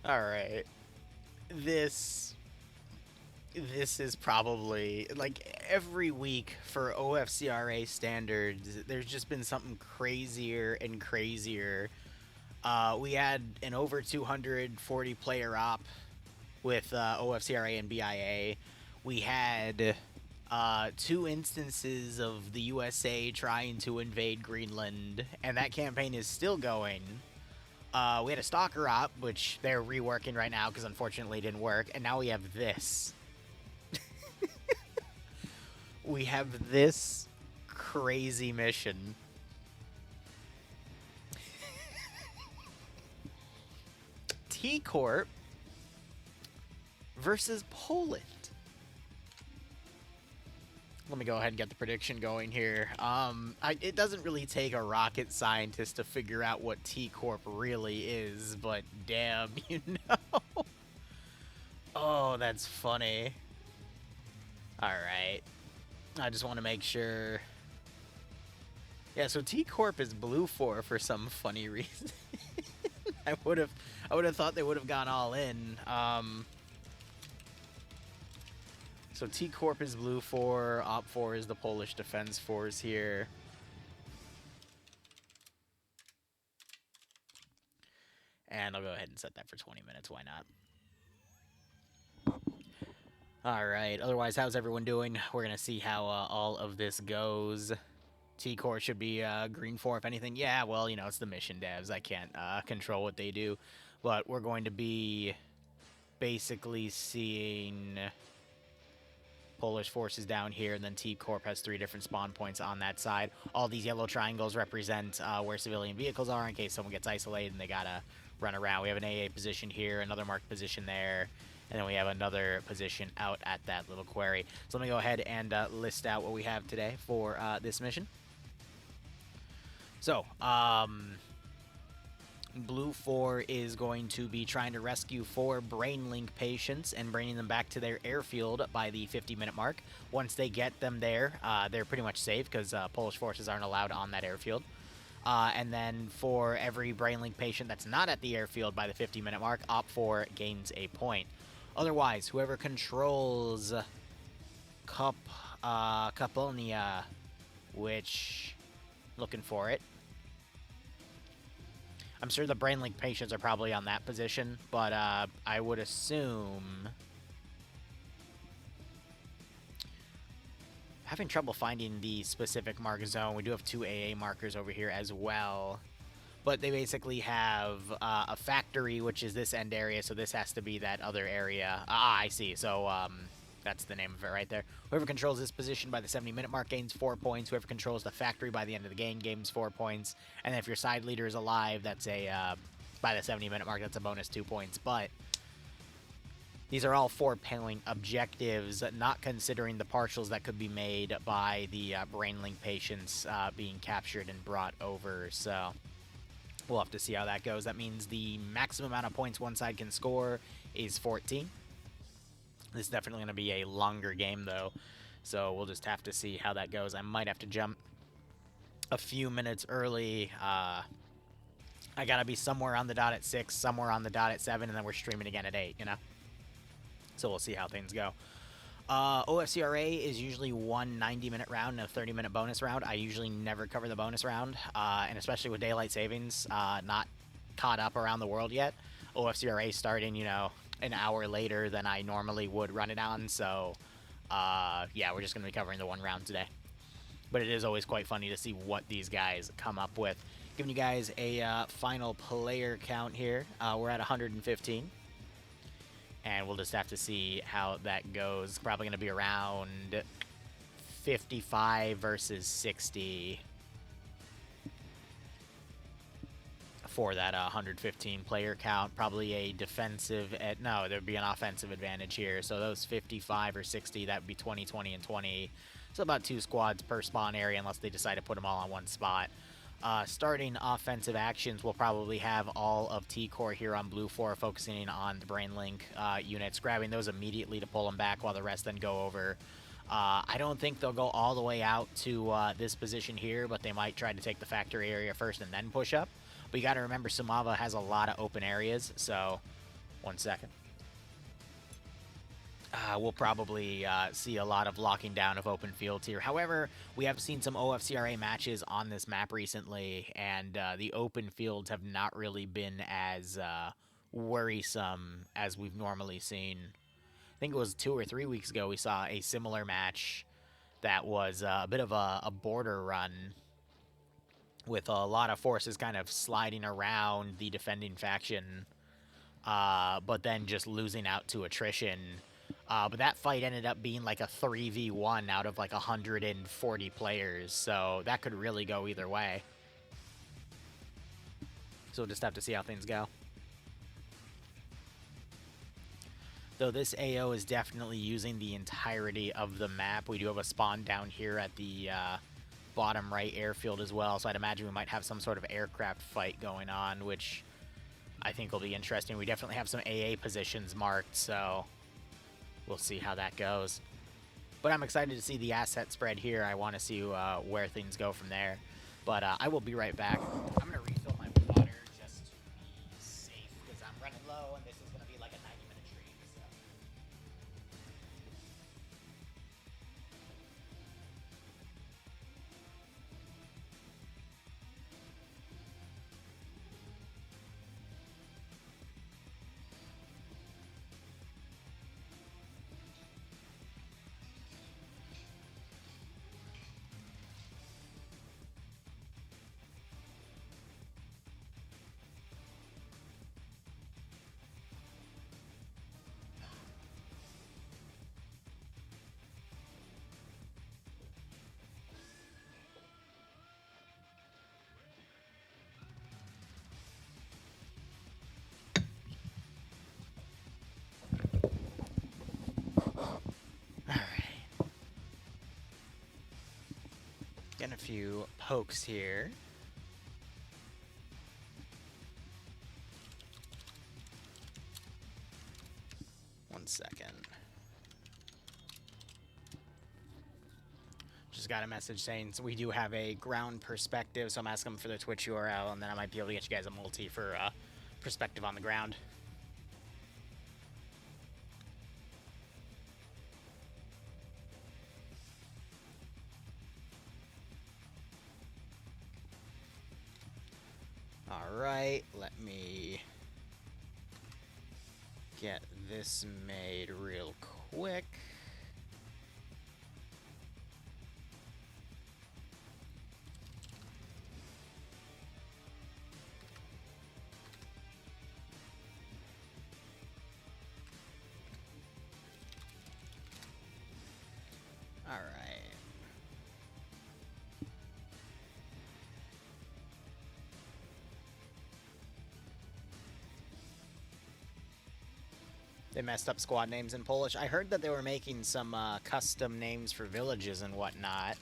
Alright. This is probably, like, every week for OFCRA standards, there's just been something crazier and crazier. We had an over 240 player op with OFCRA and BIA. We had 2 instances of the USA trying to invade Greenland, and that campaign is still going. We had a stalker op, which they're reworking right now because unfortunately it didn't work, and now we have this. We have this crazy mission. T-Corp versus Poland. Let me go ahead and get the prediction going here. It doesn't really take a rocket scientist to figure out what T-Corp really is, but damn, you know. Oh, that's funny. Alright. I just want to make sure. Yeah, so T-Corp is blue for some funny reason. I would have thought they would have gone all in. So T-Corp is blue 4, Op 4 is the Polish Defense Force here. And I'll go ahead and set that for 20 minutes, why not? Alright, otherwise, how's everyone doing? We're going to see how all of this goes. T-Corp should be green 4, if anything. Yeah, well, you know, it's the mission devs. I can't control what they do. But we're going to be basically seeing Polish forces down here, and then T-Corp has 3 different spawn points on that side. All these yellow triangles represent where civilian vehicles are in case someone gets isolated and they gotta run around. We have an AA position here, another marked position there, and then we have another position out at that little quarry. So let me go ahead and list out what we have today for this mission. So, Blue 4 is going to be trying to rescue 4 Brainlink patients and bringing them back to their airfield by the 50-minute mark. Once they get them there, they're pretty much safe because Polish forces aren't allowed on that airfield. And then for every Brainlink patient that's not at the airfield by the 50-minute mark, Op 4 gains a point. Otherwise, whoever controls Kapolnia, which, looking for it. I'm sure the Brainlink patients are probably on that position, but I would assume... Having trouble finding the specific mark zone. We do have 2 AA markers over here as well. But they basically have a factory, which is this end area, so this has to be that other area. I see. So that's the name of it right there. Whoever controls this position by the 70-minute mark gains 4 points. Whoever controls the factory by the end of the game gains 4 points. And then if your side leader is alive, that's a by the 70-minute mark, that's a bonus 2 points. But these are all 4-point objectives, not considering the partials that could be made by the Brainlink patients being captured and brought over. So we'll have to see how that goes. That means the maximum amount of points one side can score is 14. This is definitely going to be a longer game, though, so we'll just have to see how that goes. I might have to jump a few minutes early. I got to be somewhere on the dot at 6, somewhere on the dot at 7, and then we're streaming again at 8, you know? So we'll see how things go. OFCRA is usually one 90-minute round and a 30-minute bonus round. I usually never cover the bonus round, and especially with daylight savings not caught up around the world yet. OFCRA starting, you know, an hour later than I normally would run it on, so yeah, we're just going to be covering the 1 round today. But it is always quite funny to see what these guys come up with. Giving you guys a final player count here. We're at 115. And we'll just have to see how that goes. Probably going to be around 55 versus 60 for that 115 player count. Probably a defensive... no, there'd be an offensive advantage here. So those 55 or 60, that would be 20, 20, and 20. So about 2 squads per spawn area unless they decide to put them all on one spot. Starting offensive actions, we'll probably have all of T-Core here on Blue 4, focusing on the Brainlink units, grabbing those immediately to pull them back while the rest then go over. I don't think they'll go all the way out to this position here, but they might try to take the factory area first and then push up. But you got to remember, Sumava has a lot of open areas, so 1 second. We'll probably see a lot of locking down of open fields here. However, we have seen some OFCRA matches on this map recently, and the open fields have not really been as worrisome as we've normally seen. I think it was 2 or 3 weeks ago we saw a similar match that was a bit of a border run with a lot of forces kind of sliding around the defending faction, but then just losing out to attrition. But that fight ended up being like a 3v1 out of like 140 players, so that could really go either way. So we'll just have to see how things go. Though this AO is definitely using the entirety of the map. We do have a spawn down here at the bottom right airfield as well, so I'd imagine we might have some sort of aircraft fight going on, which I think will be interesting. We definitely have some AA positions marked, so we'll see how that goes. But I'm excited to see the asset spread here. I want to see where things go from there. But I will be right back. I'm going to refill my water just to be safe, because I'm running low, and this is going to be like a 90-minute stream. So. Getting a few pokes here. One second. Just got a message saying we do have a ground perspective, so I'm asking them for the Twitch URL, and then I might be able to get you guys a multi for perspective on the ground. Alright, let me get this made real quick. Alright. They messed up squad names in Polish. I heard that they were making some custom names for villages and whatnot.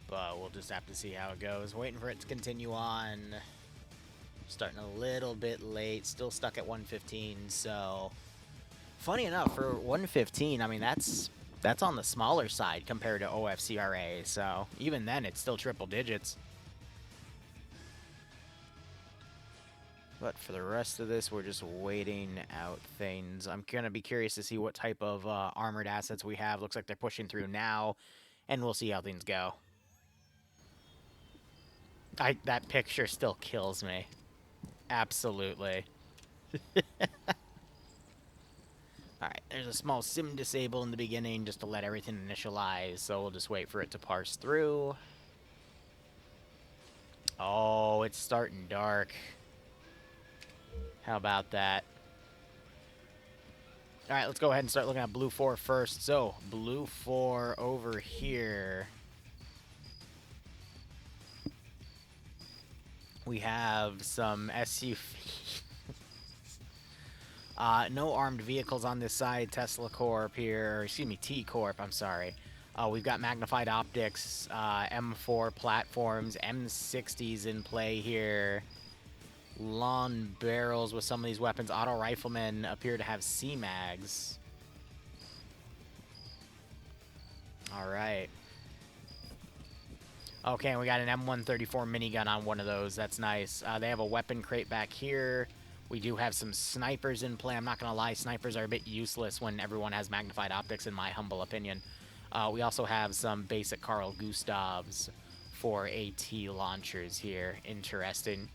But we'll just have to see how it goes. Waiting for it to continue on. Starting a little bit late. Still stuck at 115, so... Funny enough, for 115, I mean, that's on the smaller side compared to OFCRA, so even then, it's still triple digits. But for the rest of this, we're just waiting out things. I'm going to be curious to see what type of armored assets we have. Looks like they're pushing through now, and we'll see how things go. That picture still kills me. Absolutely. Alright, there's a small sim disable in the beginning just to let everything initialize, so we'll just wait for it to parse through. Oh, it's starting dark. How about that? Alright, let's go ahead and start looking at Blue 4 first. So, Blue 4 over here. We have some SUV. No armed vehicles on this side. Tesla Corp here, or excuse me, T Corp, I'm sorry. We've got magnified optics, M4 platforms, M60s in play here. Long barrels with some of these weapons. Auto riflemen appear to have C-mags. All right. Okay, we got an M134 minigun on one of those. That's nice. They have a weapon crate back here. We do have some snipers in play. I'm not going to lie, snipers are a bit useless when everyone has magnified optics, in my humble opinion. We also have some basic Carl Gustavs for AT launchers here. Interesting.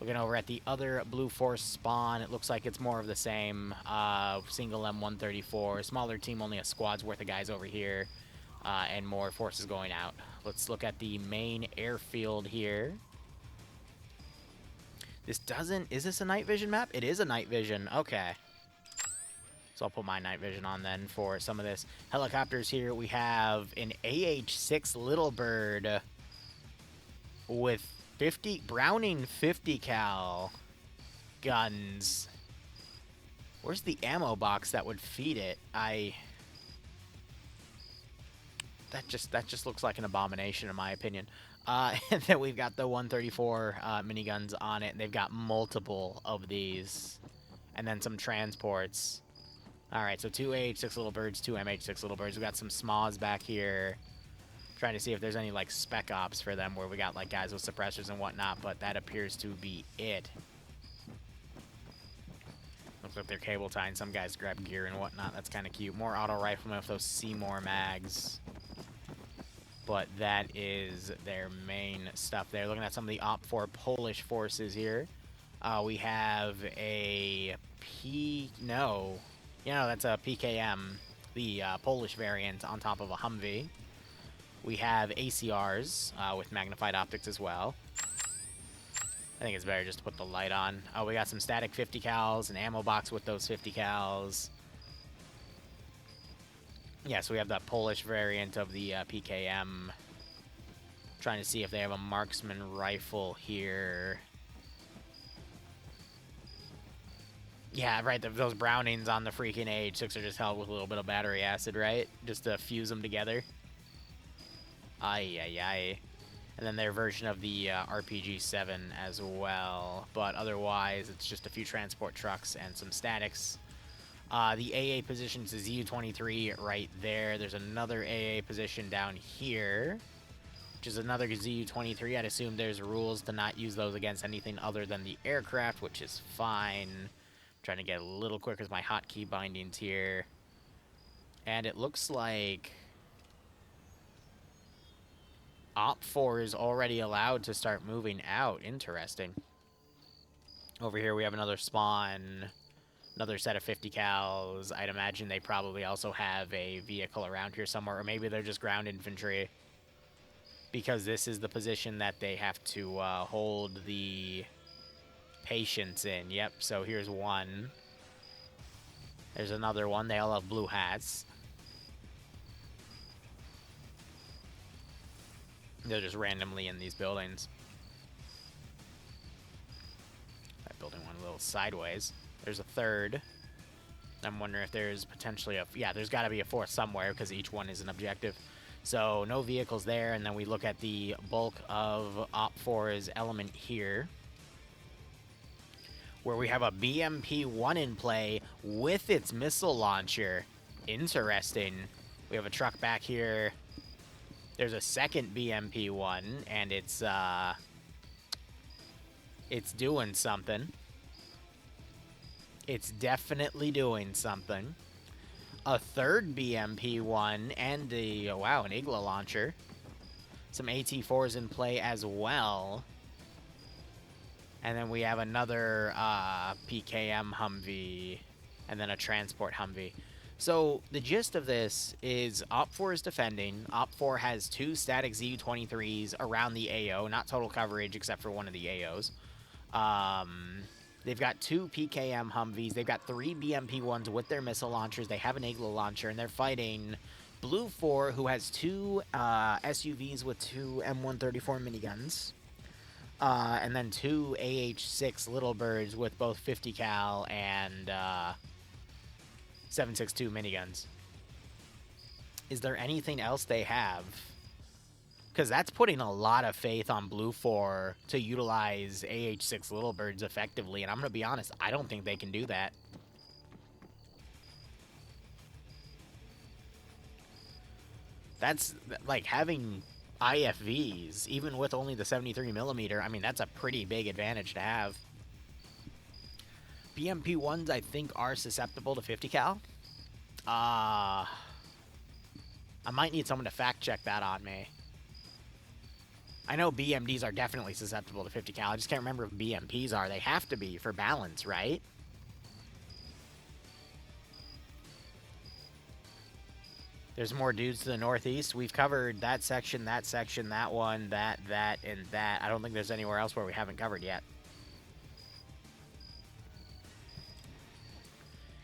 Looking over at the other Blue Force spawn, it looks like it's more of the same. Single M134. Smaller team, only a squad's worth of guys over here. And more forces going out. Let's look at the main airfield here. This doesn't... Is this a night vision map? It is a night vision. Okay. So I'll put my night vision on then for some of this. Helicopters here. We have an AH-6 Little Bird with 50... Browning 50 cal guns. Where's the ammo box that would feed it? That just looks like an abomination in my opinion. And then we've got the 134 miniguns on it. And they've got multiple of these. And then some transports. Alright, so 2 AH-6 Little Birds, 2 MH-6 Little Birds. We've got some SMAs back here. Trying to see if there's any, like, spec ops for them where we got, like, guys with suppressors and whatnot. But that appears to be it. Looks like they're cable tying. Some guys grab gear and whatnot. That's kind of cute. More auto riflemen with those Seymour mags. But that is their main stuff there. Looking at some of the OFCRA Polish forces here. We have a that's a PKM, the Polish variant on top of a Humvee. We have ACRs with magnified optics as well. I think it's better just to put the light on. We got some static 50 cals, an ammo box with those 50 cals. Yeah, so we have that Polish variant of the PKM. Trying to see if they have a marksman rifle here. Yeah, right, those Brownings on the freaking AH-6 are just held with a little bit of battery acid, right? Just to fuse them together. Ay. And then their version of the RPG-7 as well. But otherwise, it's just a few transport trucks and some statics. The AA position is a ZU-23 right there. There's another AA position down here, which is another ZU-23. I'd assume there's rules to not use those against anything other than the aircraft, which is fine. I'm trying to get a little quick with my hotkey bindings here. And it looks like OFCRA is already allowed to start moving out. Interesting. Over here we have another spawn. Another set of 50 cals. I'd imagine they probably also have a vehicle around here somewhere. Or maybe they're just ground infantry. Because this is the position that they have to hold the patients in. Yep, so here's one. There's another one. They all have blue hats. They're just randomly in these buildings. That building went a little sideways. There's a third. I'm wondering if there's potentially a... Yeah, there's got to be a fourth somewhere because each one is an objective. So no vehicles there. And then we look at the bulk of OFCRA's element here, where we have a BMP-1 in play with its missile launcher. Interesting. We have a truck back here. There's a second BMP-1, and it's doing something. It's definitely doing something. A third BMP-1 and a, wow, an Igla launcher. Some AT-4s in play as well. And then we have another PKM Humvee and then a transport Humvee. So the gist of this is OFCRA is defending. OFCRA has 2 static ZU-23s around the AO, not total coverage except for one of the AOs. They've got 2 PKM Humvees. They've got 3 BMP-1s with their missile launchers. They have an Igla launcher, and they're fighting Blue 4, who has 2 SUVs with 2 M134 miniguns. And then 2 AH-6 Little Birds with both 50 cal and 7.62 miniguns. Is there anything else they have? Because that's putting a lot of faith on Blue 4 to utilize AH-6 Little Birds effectively. And I'm going to be honest, I don't think they can do that. That's like having IFVs, even with only the 73mm. I mean, that's a pretty big advantage to have. BMP ones, I think, are susceptible to 50 cal. I might need someone to fact check that on me. I know BMDs are definitely susceptible to 50 cal. I just can't remember if BMPs are. They have to be for balance, right? There's more dudes to the northeast. We've covered that section, that one, that, and that. I don't think there's anywhere else where we haven't covered yet.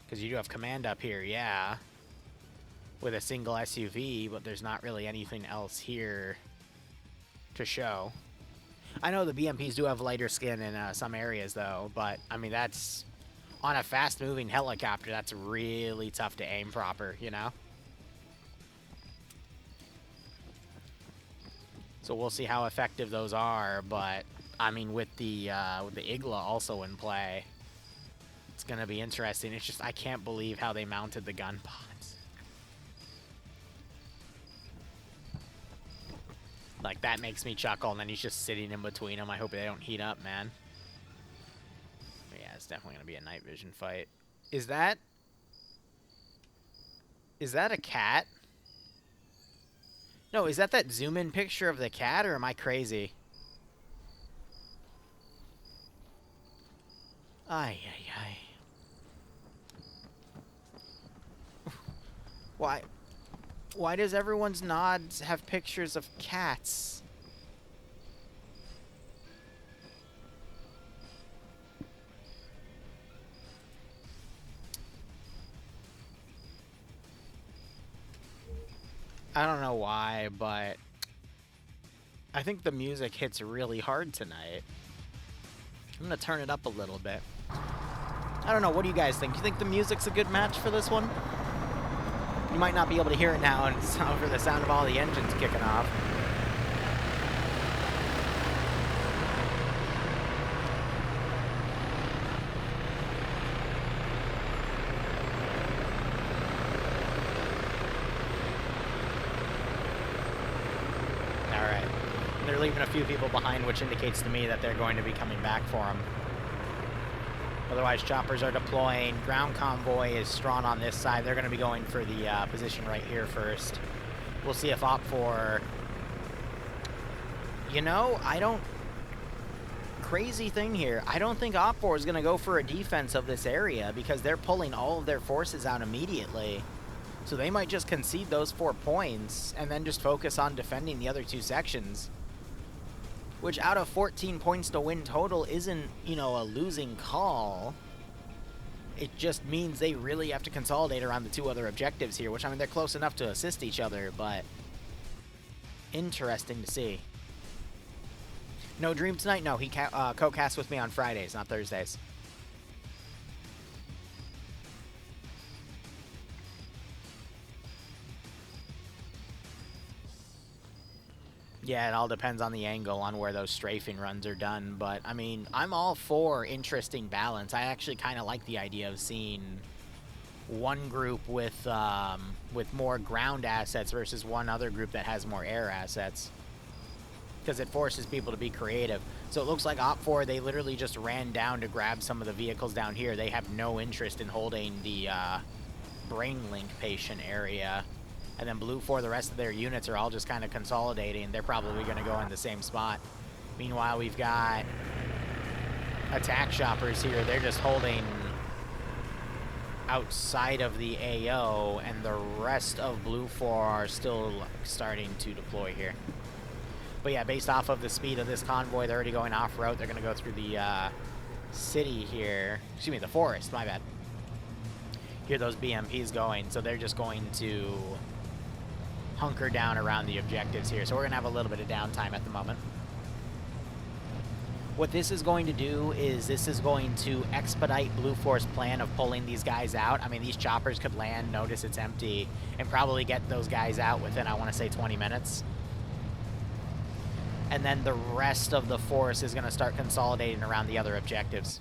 Because you do have command up here, yeah. With a single SUV, but there's not really anything else here to show. I know the BMPs do have lighter skin in some areas, though, but, I mean, that's... On a fast-moving helicopter, that's really tough to aim proper, you know? So we'll see how effective those are, but I mean, with the Igla also in play, it's gonna be interesting. It's just I can't believe how they mounted the gun pods. Like that makes me chuckle, and then he's just sitting in between them. I hope they don't heat up, man. But yeah, it's definitely gonna be a night vision fight. Is that a cat? No, is that zoom-in picture of the cat, or am I crazy? Ay, ay, ay. Why does everyone's nods have pictures of cats? I don't know why, but I think the music hits really hard tonight. I'm gonna turn it up a little bit. I don't know, what do you guys think? Do you think the music's a good match for this one? You might not be able to hear it now, and it's over the sound of all the engines kicking off. Leaving a few people behind, which indicates to me that they're going to be coming back for them. Otherwise, choppers are deploying. Ground convoy is strong on this side. They're going to be going for the position right here first. We'll see if OFCRA... You know, crazy thing here. I don't think OFCRA is going to go for a defense of this area because they're pulling all of their forces out immediately. So they might just concede those 4 points and then just focus on defending the other 2 sections. Which, out of 14 points to win total, isn't, you know, a losing call. It just means they really have to consolidate around the 2 other objectives here, which, I mean, they're close enough to assist each other, but interesting to see. No Dream tonight? No, he co-casts with me on Fridays, not Thursdays. Yeah, it all depends on the angle on where those strafing runs are done, but, I mean, I'm all for interesting balance. I actually kind of like the idea of seeing one group with more ground assets versus one other group that has more air assets, because it forces people to be creative. So it looks like OFCRA, they literally just ran down to grab some of the vehicles down here. They have no interest in holding the Brainlink patient area. And then Blue 4, the rest of their units are all just kind of consolidating. They're probably going to go in the same spot. Meanwhile, we've got attack choppers here. They're just holding outside of the AO, and the rest of Blue 4 are still starting to deploy here. But yeah, based off of the speed of this convoy, they're already going off-road. They're going to go through the city here. Excuse me, the forest, my bad. Hear those BMPs going, so they're just going to hunker down around the objectives here. So we're going to have a little bit of downtime at the moment. What this is going to do is this is going to expedite Blue 4's plan of pulling these guys out. I mean, these choppers could land, notice it's empty, and probably get those guys out within, I want to say, 20 minutes. And then the rest of the force is going to start consolidating around the other objectives.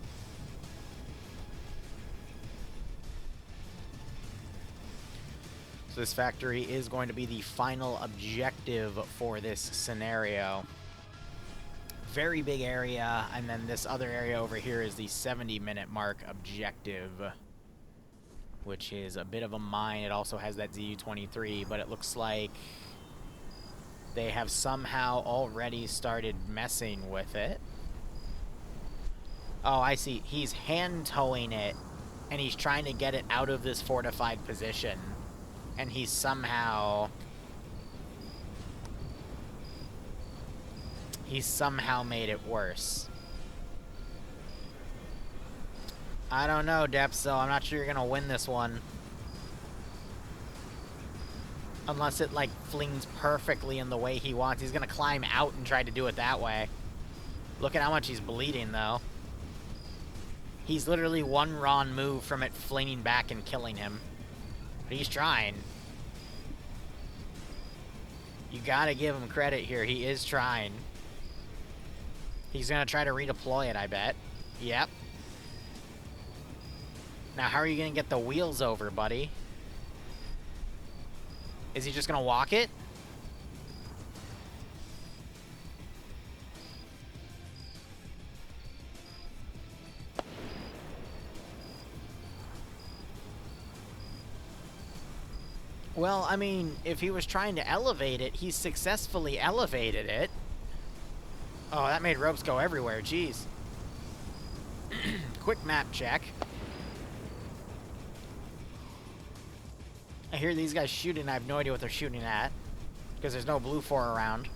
So this factory is going to be the final objective for this scenario. Very big area, and then this other area over here is the 70-minute mark objective, which is a bit of a mine. It also has that ZU-23, but it looks like they have somehow already started messing with it. Oh, I see. He's hand-towing it, and he's trying to get it out of this fortified position. And he's somehow made it worse. I don't know, Depso. I'm not sure you're gonna win this one. Unless it, like, flings perfectly in the way he wants. He's gonna climb out and try to do it that way. Look at how much he's bleeding, though. He's literally one wrong move from it flinging back and killing him. But he's trying. You gotta give him credit here. He is trying. He's gonna try to redeploy it, I bet. Yep. Now, how are you gonna get the wheels over, buddy? Is he just gonna walk it? Well, I mean, if he was trying to elevate it, he successfully elevated it. Oh, that made ropes go everywhere. Jeez. Quick map check. I hear these guys shooting. I have no idea what they're shooting at, because there's no blue 4 around.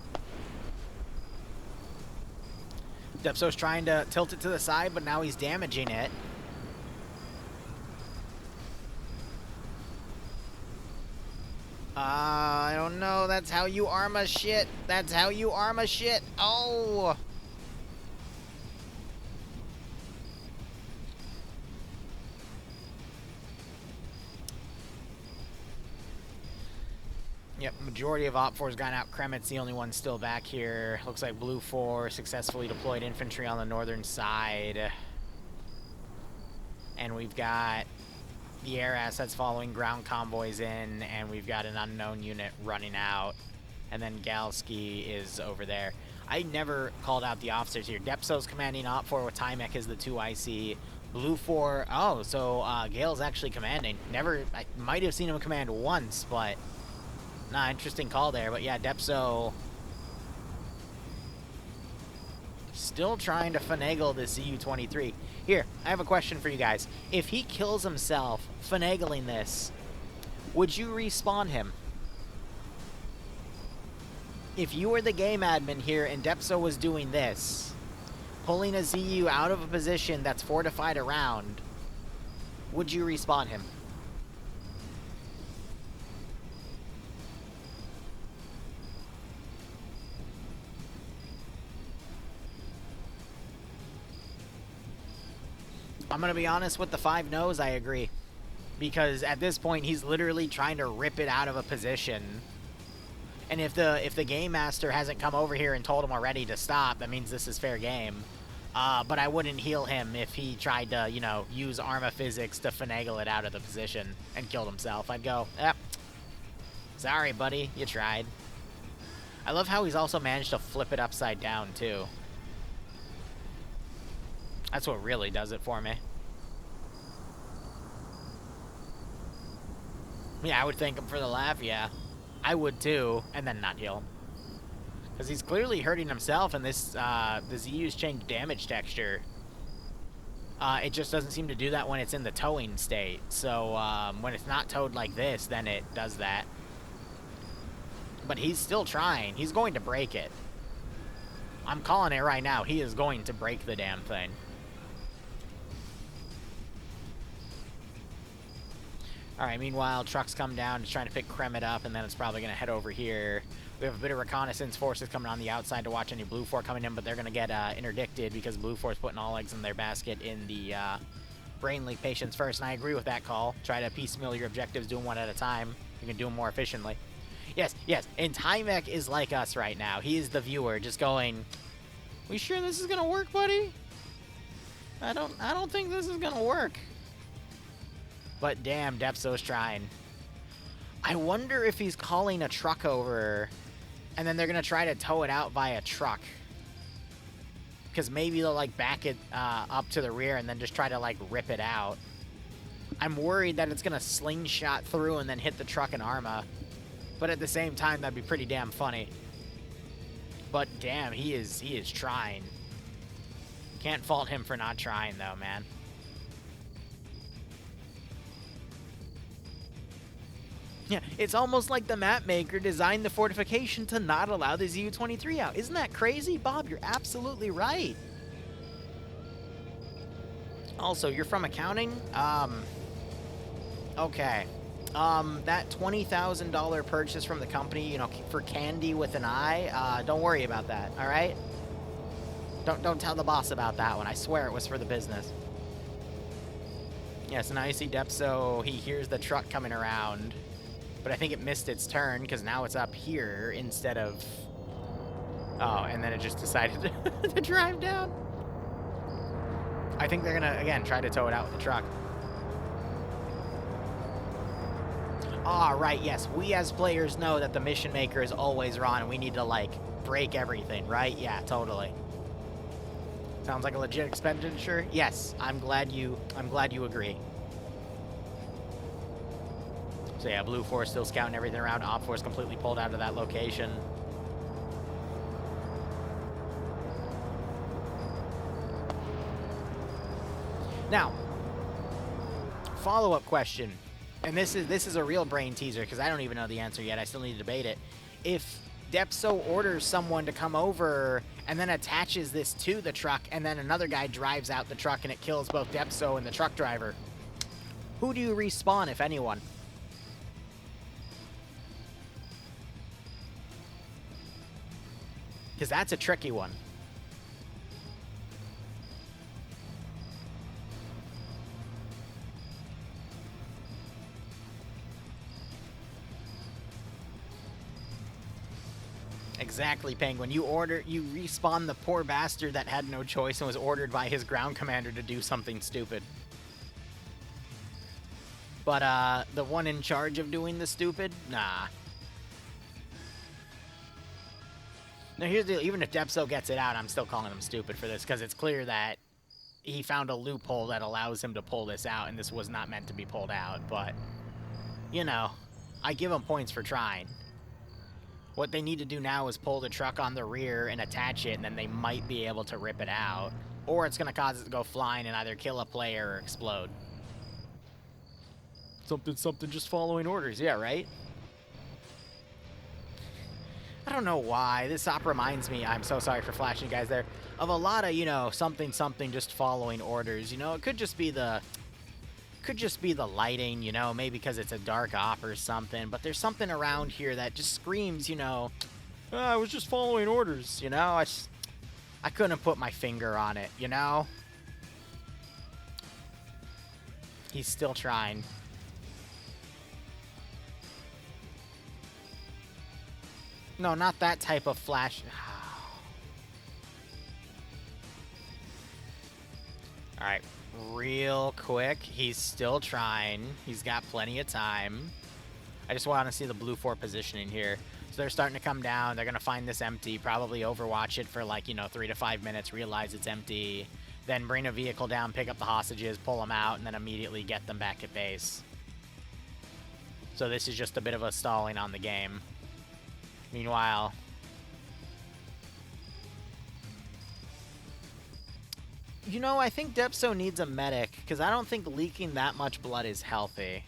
Depso's trying to tilt it to the side, but now he's damaging it. I don't know. That's how you arma shit. That's how you arma shit. Oh! Yep, majority of Op 4's gone out. Kremit's the only one still back here. Looks like Blue 4 successfully deployed infantry on the northern side. And we've got the air assets following ground convoys in, and we've got an unknown unit running out. And then Galski is over there. I never called out the officers here. Depso's commanding Op 4 with Timek as the 2 IC. Blue 4, oh, so Gale's actually commanding. I might have seen him command once, but nah, interesting call there. But yeah, Depso still trying to finagle this ZU-23. Here, I have a question for you guys. If he kills himself finagling this, would you respawn him? If you were the game admin here and Depso was doing this, pulling a ZU out of a position that's fortified around, would you respawn him? I'm going to be honest, with the 5 no's, I agree. Because at this point, he's literally trying to rip it out of a position. And if the game master hasn't come over here and told him already to stop, that means this is fair game. But I wouldn't heal him if he tried to, you know, use Arma physics to finagle it out of the position and killed himself. I'd go, sorry, buddy, you tried. I love how he's also managed to flip it upside down, too. That's what really does it for me. Yeah, I would thank him for the laugh, yeah. I would too, and then not heal him. Because he's clearly hurting himself, and this, the ZU's changed damage texture. It just doesn't seem to do that when it's in the towing state. So, when it's not towed like this, then it does that. But he's still trying. He's going to break it. I'm calling it right now. He is going to break the damn thing. Alright, meanwhile, trucks come down. He's trying to pick Kremit up, and then it's probably going to head over here. We have a bit of reconnaissance forces coming on the outside to watch any Blue 4 coming in, but they're going to get interdicted because Blue 4 is putting all eggs in their basket in the Brain League Patience first, and I agree with that call. Try to piecemeal your objectives, do them one at a time. You can do them more efficiently. Yes, yes, and Timek is like us right now. He is the viewer, just going, "We sure this is going to work, buddy? I don't think this is going to work." But damn, Depso's trying. I wonder if he's calling a truck over, and then they're going to try to tow it out via truck. Because maybe they'll, like, back it up to the rear and then just try to, like, rip it out. I'm worried that it's going to slingshot through and then hit the truck and Arma. But at the same time, that'd be pretty damn funny. But damn, he is trying. Can't fault him for not trying, though, man. Yeah, it's almost like the map maker designed the fortification to not allow the ZU-23 out. Isn't that crazy, Bob? You're absolutely right. Also, you're from accounting? Okay. That $20,000 purchase from the company, you know, for candy with an eye, don't worry about that, all right? Don't tell the boss about that one. I swear it was for the business. Yeah, so now you see Depso, he hears the truck coming around. But I think it missed its turn, because now it's up here instead of... Oh, and then it just decided to drive down. I think they're gonna, again, try to tow it out with the truck. Ah, right, yes. We as players know that the mission maker is always wrong, and we need to, like, break everything, right? Yeah, totally. Sounds like a legit expenditure? Yes, I'm glad you agree. So yeah, Blue 4 still scouting everything around. Op 4 is completely pulled out of that location. Now, follow-up question, and this is a real brain teaser because I don't even know the answer yet. I still need to debate it. If Depso orders someone to come over and then attaches this to the truck, and then another guy drives out the truck and it kills both Depso and the truck driver, who do you respawn, if anyone? Because that's a tricky one. Exactly, Penguin. You respawn the poor bastard that had no choice and was ordered by his ground commander to do something stupid. But, the one in charge of doing the stupid? Nah. Now, here's the deal. Even if Depso gets it out, I'm still calling him stupid for this, because it's clear that he found a loophole that allows him to pull this out, and this was not meant to be pulled out. But, you know, I give him points for trying. What they need to do now is pull the truck on the rear and attach it, and then they might be able to rip it out. Or it's going to cause it to go flying and either kill a player or explode. Something, just following orders. Yeah, right? I don't know why. This op reminds me, I'm so sorry for flashing you guys there, of a lot of, you know, something just following orders. You know, it could just be the lighting, you know, maybe because it's a dark op or something, but there's something around here that just screams, you know, oh, I was just following orders, you know? I couldn't put my finger on it, you know? He's still trying. No, not that type of flash. Alright, real quick. He's still trying. He's got plenty of time. I just want to see the Blue 4 positioning here. So they're starting to come down. They're going to find this empty, probably overwatch it for like, you know, 3 to 5 minutes, realize it's empty, then bring a vehicle down, pick up the hostages, pull them out, and then immediately get them back at base. So this is just a bit of a stalling on the game. Meanwhile, you know, I think Depso needs a medic, because I don't think leaking that much blood is healthy.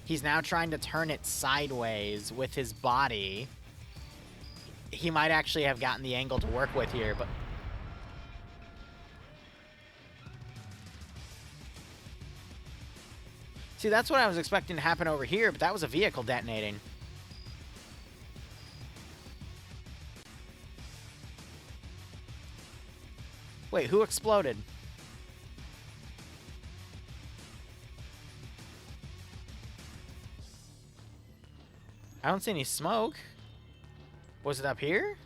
He's now trying to turn it sideways with his body. He might actually have gotten the angle to work with here, but... See, that's what I was expecting to happen over here, but that was a vehicle detonating. Wait, who exploded? I don't see any smoke. Was it up here?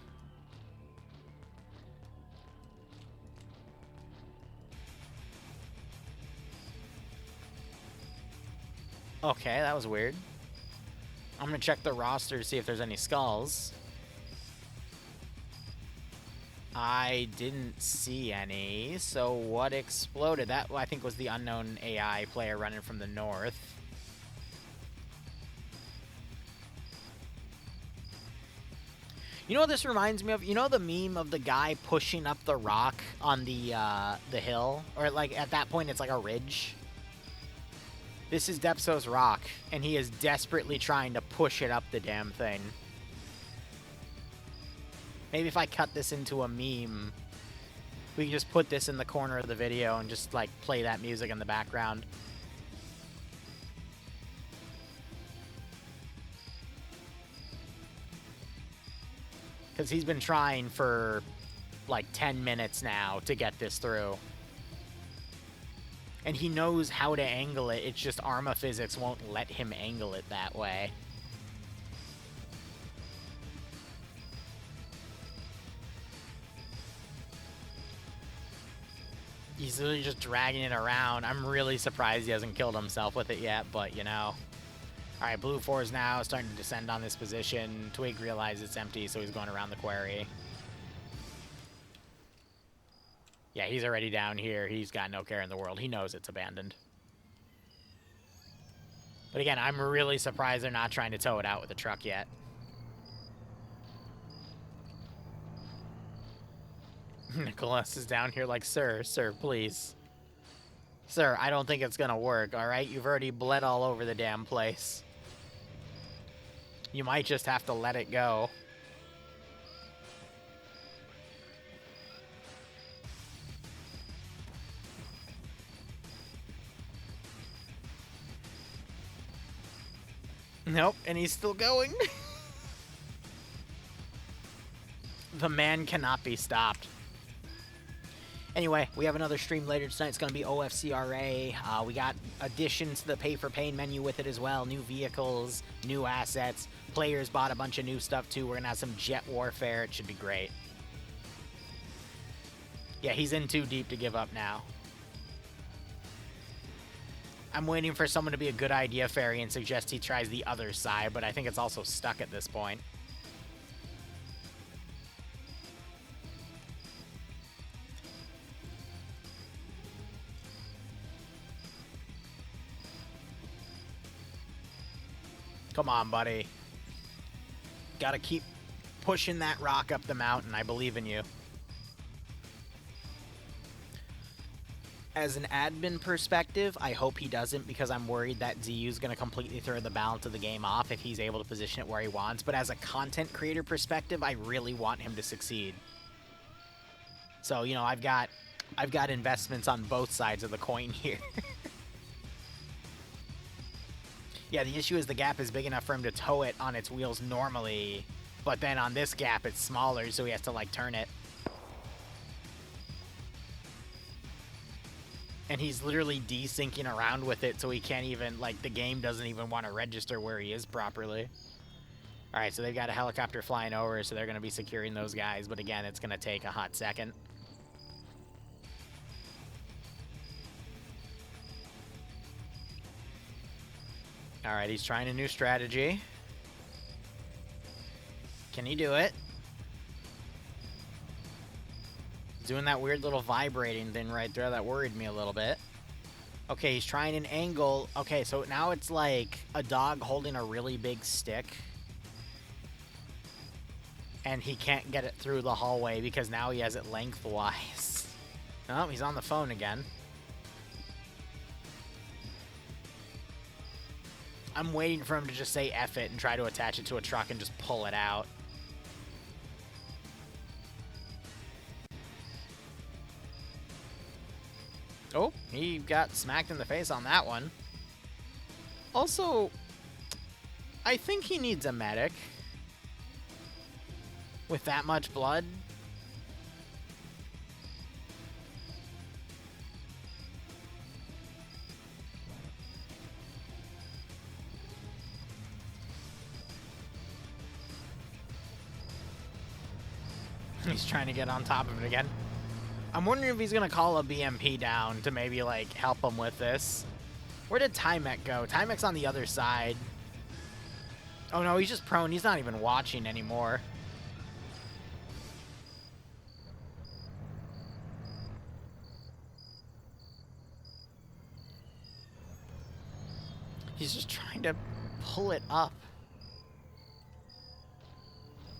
Okay, that was weird. I'm gonna check the roster to see if there's any skulls. I didn't see any, so what exploded? That, I think, was the unknown AI player running from the north. You know what this reminds me of? You know the meme of the guy pushing up the rock on the hill? Or, like, at that point, it's like a ridge? This is Depso's rock, and he is desperately trying to push it up the damn thing. Maybe if I cut this into a meme, we can just put this in the corner of the video and just, like, play that music in the background. Because he's been trying for, like, 10 minutes now to get this through. And he knows how to angle it, it's just Arma physics won't let him angle it that way. He's literally just dragging it around. I'm really surprised he hasn't killed himself with it yet, but, you know. Alright, Blue 4 is now starting to descend on this position. Twig realizes it's empty, so he's going around the quarry. Yeah, he's already down here. He's got no care in the world. He knows it's abandoned. But again, I'm really surprised they're not trying to tow it out with a truck yet. Nicholas is down here like, sir, please. Sir, I don't think it's gonna work, alright? You've already bled all over the damn place. You might just have to let it go. Nope, and he's still going. The man cannot be stopped. Anyway, we have another stream later tonight. It's going to be OFCRA. We got additions to the pay for pain menu with it as well. New vehicles, new assets. Players bought a bunch of new stuff too. We're going to have some jet warfare. It should be great. Yeah, he's in too deep to give up now. I'm waiting for someone to be a good idea fairy and suggest he tries the other side, but I think it's also stuck at this point. Come on, buddy. Gotta keep pushing that rock up the mountain. I believe in you. As an admin perspective, I hope he doesn't, because I'm worried that ZU is going to completely throw the balance of the game off if he's able to position it where he wants. But as a content creator perspective, I really want him to succeed. So, you know, I've got investments on both sides of the coin here. Yeah, the issue is the gap is big enough for him to tow it on its wheels normally, but then on this gap it's smaller, so he has to, like, turn it. And he's literally desyncing around with it, so he can't even, like, the game doesn't even want to register where he is properly. Alright, so they've got a helicopter flying over, so they're going to be securing those guys, but again, it's going to take a hot second. Alright, he's trying a new strategy. Can he do it? Doing that weird little vibrating thing right there that worried me a little bit. Okay, he's trying an angle. Okay, so now it's like a dog holding a really big stick. And he can't get it through the hallway because now he has it lengthwise. Oh, he's on the phone again. I'm waiting for him to just say F it and try to attach it to a truck and just pull it out. Oh, he got smacked in the face on that one. Also, I think he needs a medic. With that much blood. He's trying to get on top of it again. I'm wondering if he's going to call a BMP down to maybe, like, help him with this. Where did Timek go? Timek's on the other side. Oh no, he's just prone. He's not even watching anymore. He's just trying to pull it up.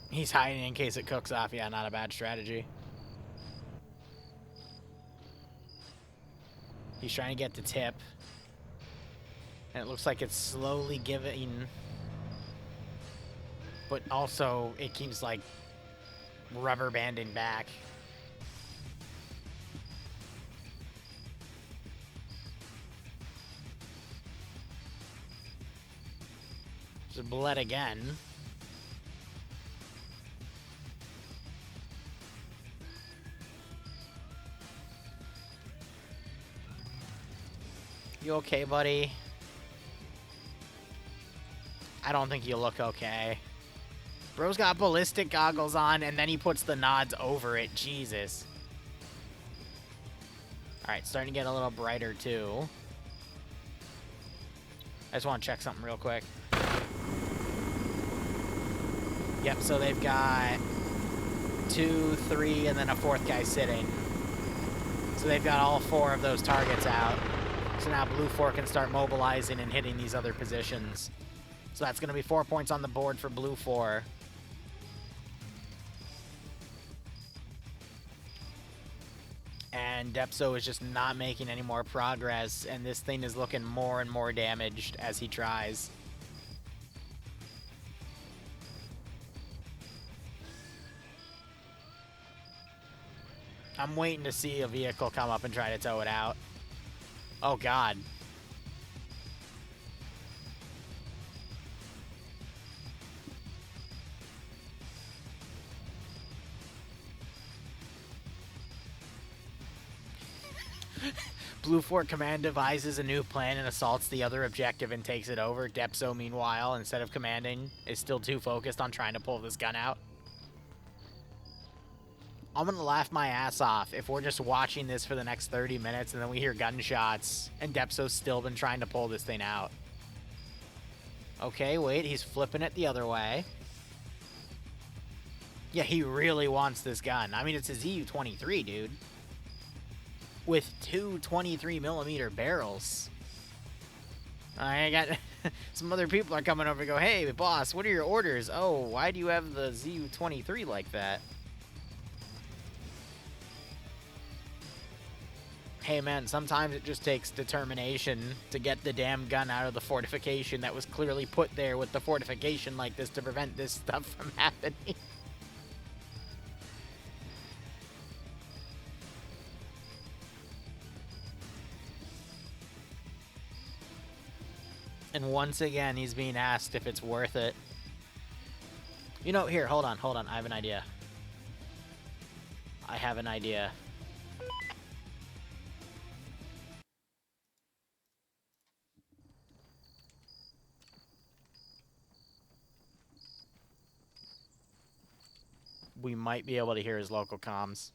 He's hiding in case it cooks off. Yeah, not a bad strategy. He's trying to get the tip. And it looks like it's slowly giving. But also, it keeps, like, rubber banding back. Just bled again. You okay, buddy? I don't think you look okay. Bro's got ballistic goggles on, and then he puts the nods over it. Jesus. Alright, starting to get a little brighter, too. I just want to check something real quick. Yep, so they've got 2, 3, and then a 4th guy sitting. So they've got all 4 of those targets out. So now Blue 4 can start mobilizing and hitting these other positions. So that's going to be 4 points on the board for Blue 4. And Depso is just not making any more progress, and this thing is looking more and more damaged as he tries. I'm waiting to see a vehicle come up and try to tow it out. Oh, God. Blue Fort Command devises a new plan and assaults the other objective and takes it over. Depso, meanwhile, instead of commanding, is still too focused on trying to pull this gun out. I'm gonna laugh my ass off if we're just watching this for the next 30 minutes and then we hear gunshots and Depso's still been trying to pull this thing out. Okay, wait, he's flipping it the other way. Yeah, he really wants this gun. I mean, it's a ZU-23, dude. With 2 23mm barrels. I got some other people are coming over and go, hey, boss, what are your orders? Oh, why do you have the ZU-23 like that? Hey, man, sometimes it just takes determination to get the damn gun out of the fortification that was clearly put there with the fortification like this to prevent this stuff from happening. And once again, he's being asked if it's worth it. You know, here, hold on. I have an idea. We might be able to hear his local comms.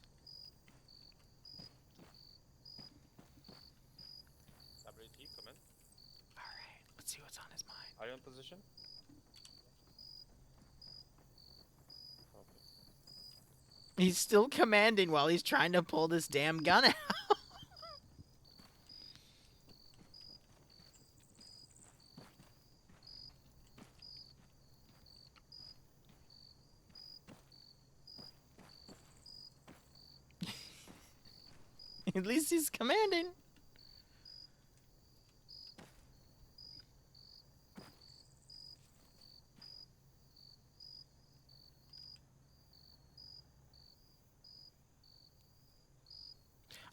WT, come in. Alright, let's see what's on his mind. Are you in position? Okay. He's still commanding while he's trying to pull this damn gun out. At least he's commanding.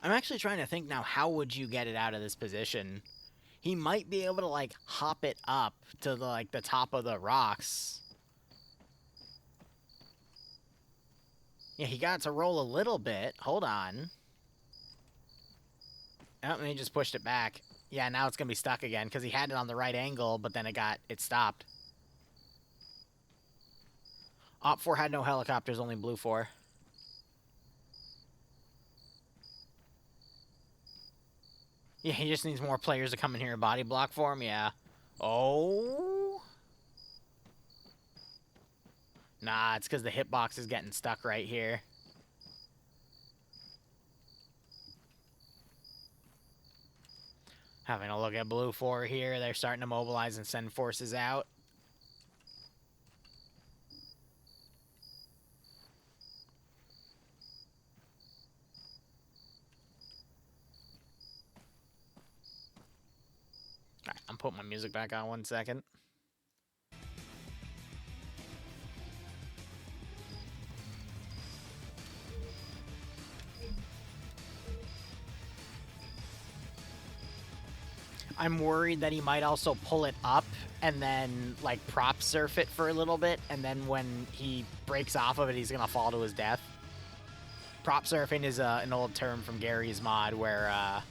I'm actually trying to think now, how would you get it out of this position? He might be able to, like, hop it up to, the, like, the top of the rocks. Yeah, he got to roll a little bit. Hold on. Oh, and he just pushed it back. Yeah, now it's going to be stuck again, because he had it on the right angle, but then it stopped. Op 4 had no helicopters, only Blue 4. Yeah, he just needs more players to come in here and body block for him, yeah. Oh. Nah, it's because the hitbox is getting stuck right here. Having a look at Blue 4 here. They're starting to mobilize and send forces out. Alright, I'm putting my music back on 1 second. I'm worried that he might also pull it up and then, like, prop surf it for a little bit, and then when he breaks off of it, he's gonna fall to his death. Prop surfing is an old term from Gary's mod where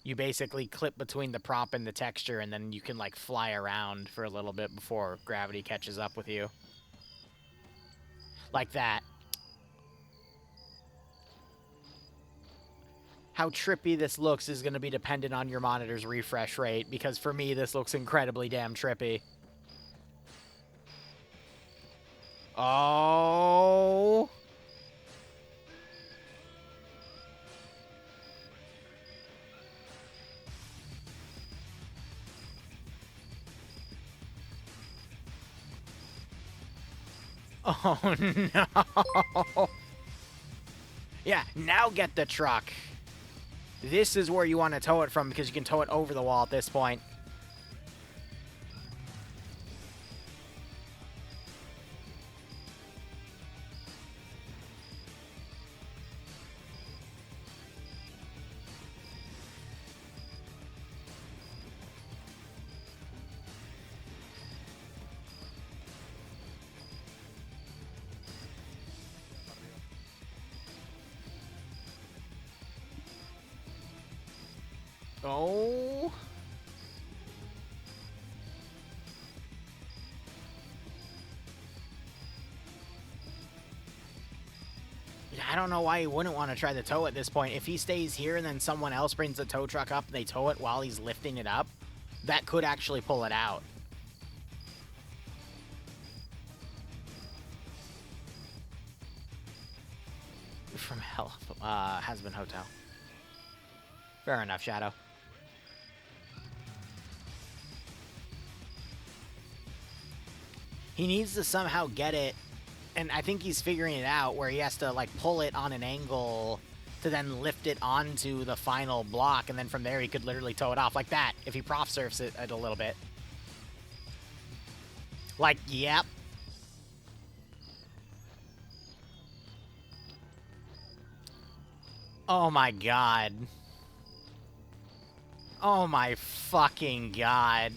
you basically clip between the prop and the texture, and then you can, like, fly around for a little bit before gravity catches up with you. Like that. How trippy this looks is going to be dependent on your monitor's refresh rate, because for me, this looks incredibly damn trippy. Oh. Oh, no. Yeah, now get the truck. This is where you want to tow it from, because you can tow it over the wall at this point. Oh. I don't know why he wouldn't want to try the tow at this point. If he stays here and then someone else brings the tow truck up and they tow it while he's lifting it up, that could actually pull it out. From hell, Has-Been Hotel. Fair enough, Shadow. He needs to somehow get it, and I think he's figuring it out, where he has to, like, pull it on an angle to then lift it onto the final block, and then from there he could literally tow it off like that if he prop surfs it a little bit. Like, yep. Oh my god. Oh my fucking god.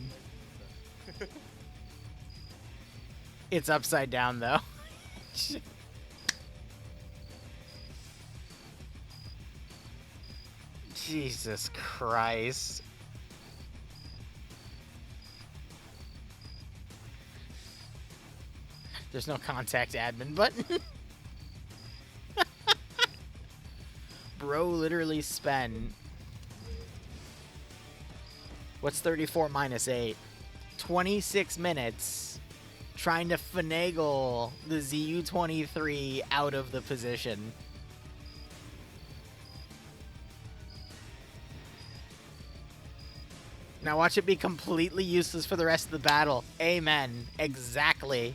It's upside down, though. Jesus Christ. There's no contact admin button. Bro literally spent... What's 34 minus 8? 26 minutes trying to finagle the ZU-23 out of the position. Now watch it be completely useless for the rest of the battle. Amen. Exactly.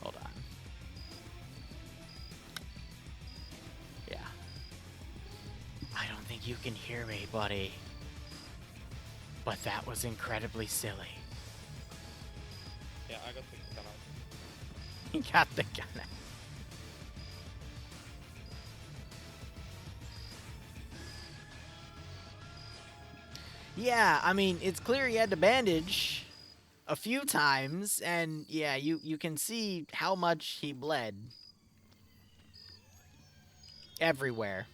Hold on. Yeah. I don't think you can hear me, buddy. But that was incredibly silly. Yeah, I got the gun out. He got the gun out. Yeah, I mean, it's clear he had to bandage a few times, and yeah, you can see how much he bled. Everywhere.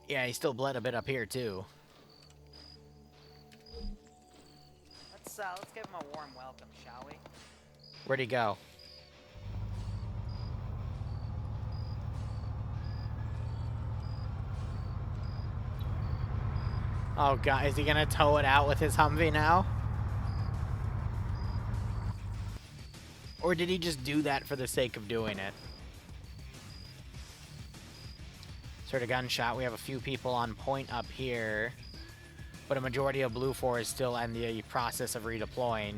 Yeah, he still bled a bit up here, too. Let's give him a warm welcome, shall we? Where'd he go? Oh god, is he gonna tow it out with his Humvee now? Or did he just do that for the sake of doing it? Sort of gunshot. We have a few people on point up here, but a majority of Blue 4 is still in the process of redeploying.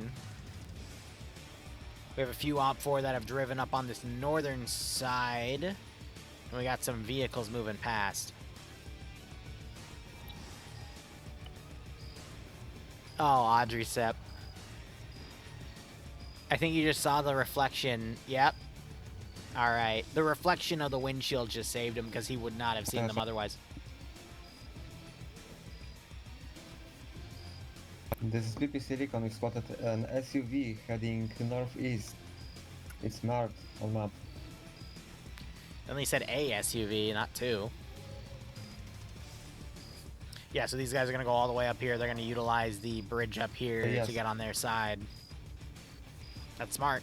We have a few OP4 that have driven up on this northern side, and we got some vehicles moving past. Oh, Audrey Sep. I think you just saw the reflection. Yep. Alright. The reflection of the windshield just saved him because he would not have seen them otherwise. This is PP Silicon. We spotted an SUV heading northeast. It's marked on map. They only said a SUV, not two. Yeah, so these guys are going to go all the way up here. They're going to utilize the bridge up here to get on their side. That's smart.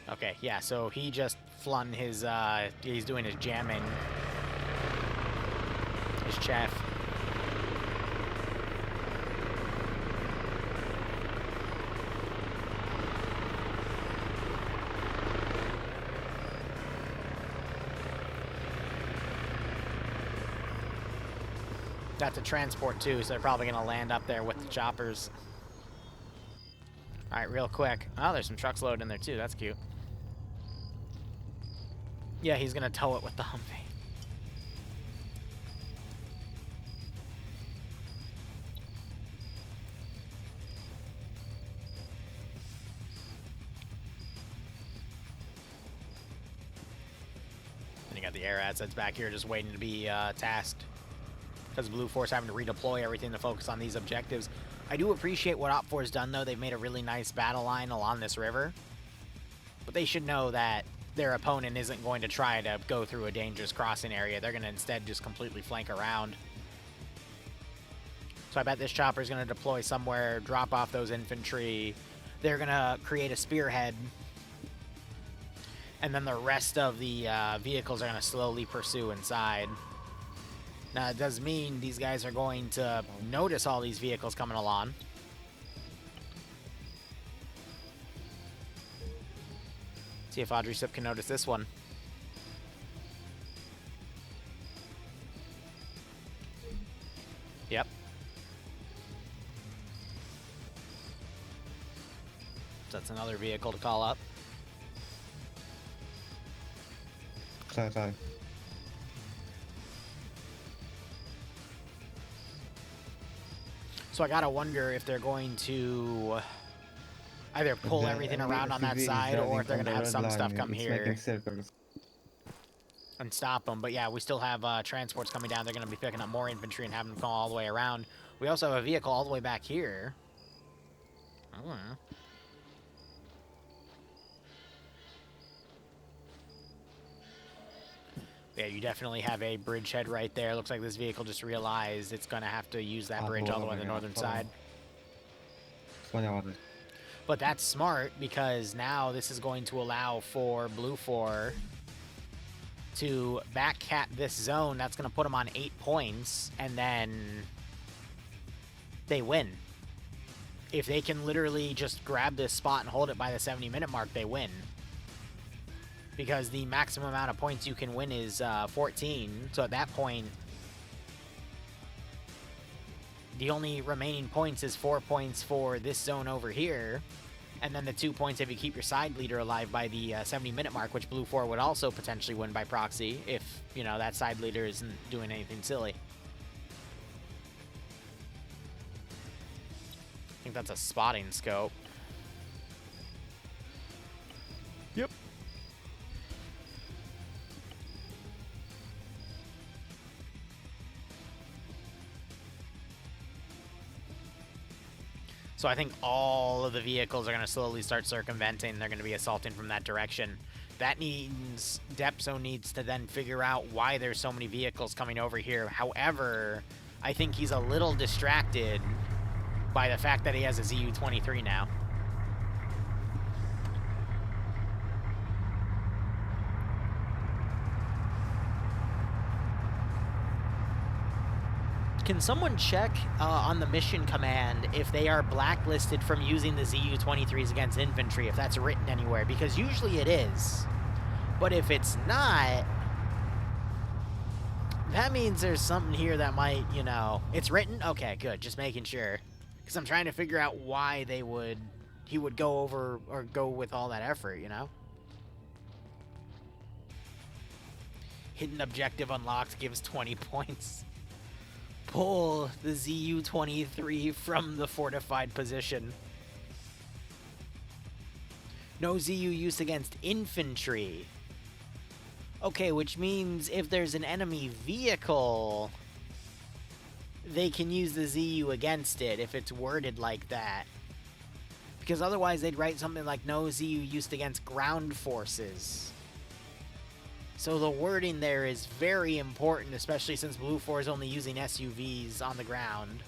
Okay, yeah, so he just flung his, he's doing his jamming. His chaff. That's a transport too, so they're probably gonna land up there with the choppers. Alright, real quick. Oh, there's some trucks loaded in there too, that's cute. Yeah, he's gonna tow it with the Humvee. And you got the air assets back here just waiting to be tasked. Because Blue Force having to redeploy everything to focus on these objectives. I do appreciate what Op4 has done, though. They've made a really nice battle line along this river. But they should know that their opponent isn't going to try to go through a dangerous crossing area. They're going to instead just completely flank around. So I bet this chopper is going to deploy somewhere, drop off those infantry. They're going to create a spearhead. And then the rest of the vehicles are going to slowly pursue inside. Now, it does mean these guys are going to notice all these vehicles coming along. See if Audrey Sip can notice this one. Yep. So that's another vehicle to call up. Sorry. So I gotta wonder if they're going to either pull everything around on that side, or if they're gonna have some stuff come here and stop them. But yeah, we still have transports coming down. They're gonna be picking up more infantry and having them come all the way around. We also have a vehicle all the way back here. I don't know. Yeah, you definitely have a bridgehead right there. Looks like this vehicle just realized it's going to have to use that bridge all the way on the northern side. But that's smart, because now this is going to allow for Blue 4 to backcat this zone. That's going to put them on 8 points, and then they win. If they can literally just grab this spot and hold it by the 70-minute mark, they win. Because the maximum amount of points you can win is 14. So at that point, the only remaining points is 4 points for this zone over here. And then the 2 points if you keep your side leader alive by the 70-minute mark, which Blue 4 would also potentially win by proxy if, you know, that side leader isn't doing anything silly. I think that's a spotting scope. Yep. So I think all of the vehicles are going to slowly start circumventing. They're going to be assaulting from that direction. That means Depso needs to then figure out why there's so many vehicles coming over here. However, I think he's a little distracted by the fact that he has a ZU-23 now. Can someone check on the mission command if they are blacklisted from using the ZU-23s against infantry, if that's written anywhere? Because usually it is. But if it's not, that means there's something here that might, you know... It's written? Okay, good. Just making sure. Because I'm trying to figure out why he would go over or go with all that effort, you know? Hidden objective unlocked gives 20 points. Pull the ZU-23 from the fortified position. No ZU used against infantry. Okay, which means if there's an enemy vehicle, they can use the ZU against it if it's worded like that. Because otherwise they'd write something like no ZU used against ground forces. So the wording there is very important, especially since Blue 4 is only using SUVs on the ground.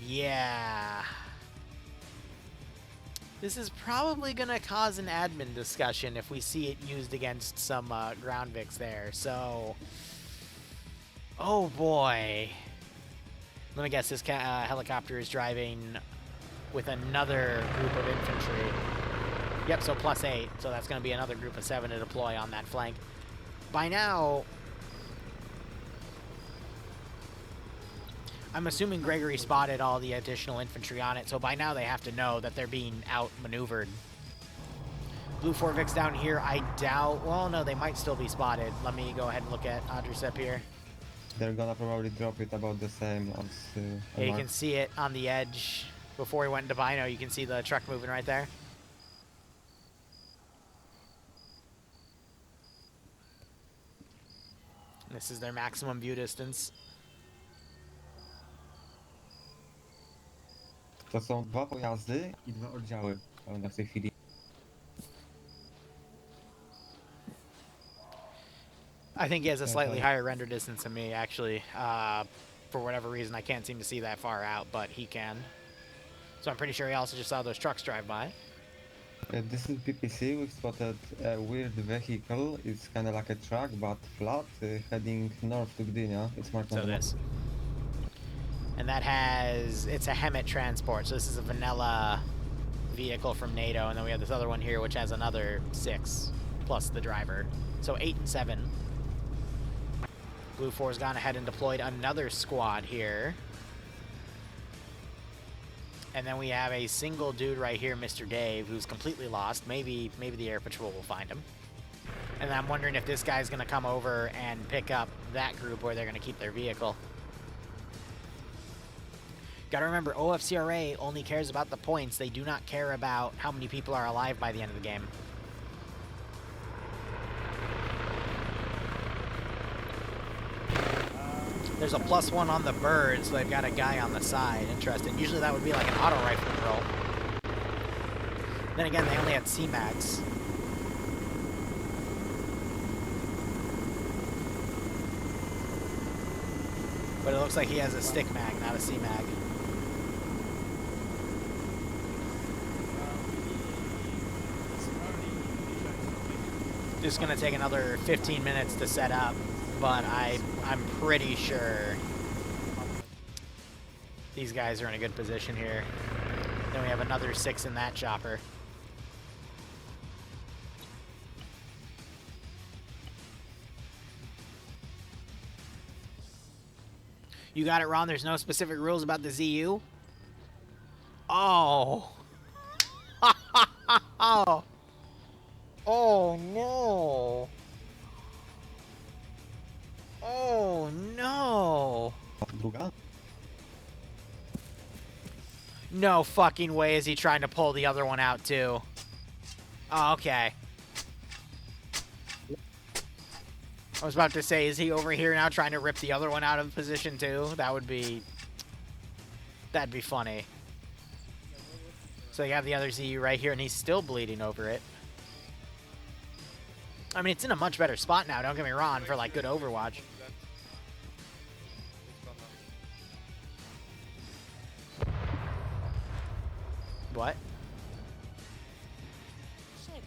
Yeah. This is probably going to cause an admin discussion if we see it used against some ground Vics there. So, oh boy. Let me guess, this helicopter is driving with another group of infantry. Yep, so +8, so that's going to be another group of 7 to deploy on that flank. By now, I'm assuming Gregory spotted all the additional infantry on it, so by now they have to know that they're being outmaneuvered. Blue 4 Vics down here, I doubt... Well, no, they might still be spotted. Let me go ahead and look at Adricep here. They're gonna probably drop it about the same as... Yeah, you can see it on the edge. Before he went into Bino, you can see the truck moving right there. This is their maximum view distance. To są 2 pojazdy i 2 oddziały pełne w tej chwili. I think he has a slightly higher render distance than me, actually. For whatever reason, I can't seem to see that far out, but he can. So I'm pretty sure he also just saw those trucks drive by. This is PPC. We've spotted a weird vehicle. It's kind of like a truck, but flat, heading north to Gdynia. It's marked on the map. And that has... It's a Hemet transport, so this is a vanilla vehicle from NATO. And then we have this other one here, which has another 6, plus the driver. So 8 and 7. Blue 4's gone ahead and deployed another squad here. And then we have a single dude right here, Mr. Dave, who's completely lost. Maybe the air patrol will find him. And I'm wondering if this guy's going to come over and pick up that group where they're going to keep their vehicle. Gotta remember, OFCRA only cares about the points. They do not care about how many people are alive by the end of the game. There's a +1 on the bird, so they've got a guy on the side. Interesting. Usually that would be like an auto rifle roll. Then again, they only had C-Mags. But it looks like he has a stick mag, not a C-Mag. Just gonna take another 15 minutes to set up, but I'm pretty sure these guys are in a good position here. Then we have another 6 in that chopper. You got it, Ron. There's no specific rules about the ZU. Oh. Oh. Oh, no. Oh, no. Druga? No fucking way is he trying to pull the other one out, too. Oh, okay. I was about to say, is he over here now trying to rip the other one out of position, too? That would be... That'd be funny. So you have the other ZU right here, and he's still bleeding over it. I mean, it's in a much better spot now, don't get me wrong, for, like, good Overwatch. What? Shit.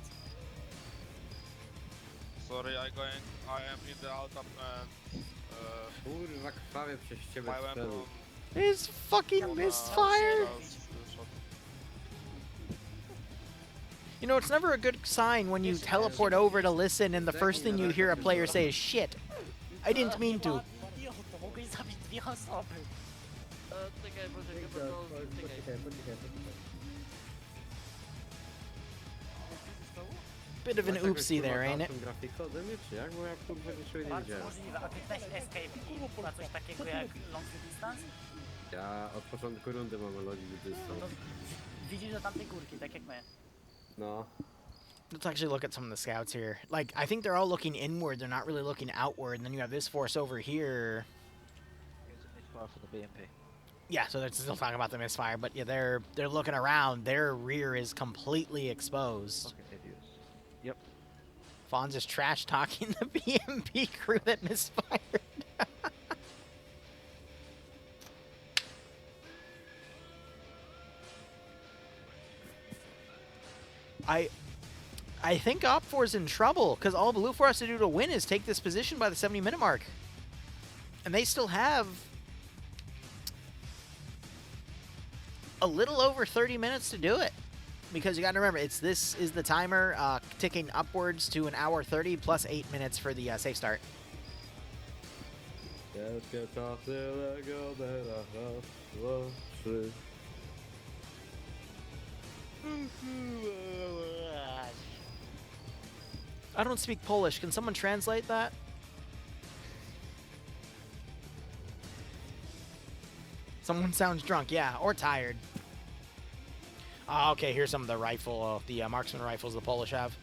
Sorry, I am in the autumn and Kurwa, krwawie przez ciebie Małem sprzęt. It's fucking misfire. You know, it's never a good sign when you teleport over to listen and the first thing you hear a player say is shit. I didn't mean to. Bit of an oopsie there, ain't it? Grafika ode mnie, czy jak? Bo ja kurwa niczego nie Bardzo widziałem. możliwe, a kliknąłeś escape i ma coś takiego jak long distance? Ja od początku rundy mam logik To dystans. widzisz do tamtej górki, tak jak my. No. Let's actually look at some of the scouts here. Like, I think they're all looking inward. They're not really looking outward. And then you have this force over here. For the BMP. Yeah, so they're still talking about the misfire, but yeah, they're looking around. Their rear is completely exposed. Fucking idiots. Yep. Fawn's just trash talking the BMP crew that misfired. I think OPFOR's in trouble, because all Blue 4 has to do to win is take this position by the 70-minute mark. And they still have a little over 30 minutes to do it. Because you got to remember, this is the timer ticking upwards to an hour 30 plus 8 minutes for the safe start. I don't speak Polish. Can someone translate that? Someone sounds drunk, yeah, or tired. Okay, here's some of the the marksman rifles the Polish have.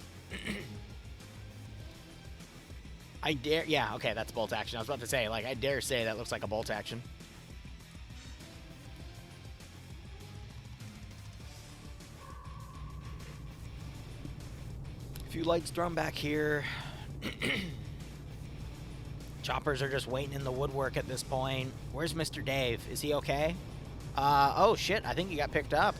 Yeah, okay, that's bolt action. I was about to say, like, I dare say that looks like a bolt action. A few lights drum back here. Choppers are just waiting in the woodwork at this point. Where's Mr. Dave? Is he okay? Oh shit, I think he got picked up.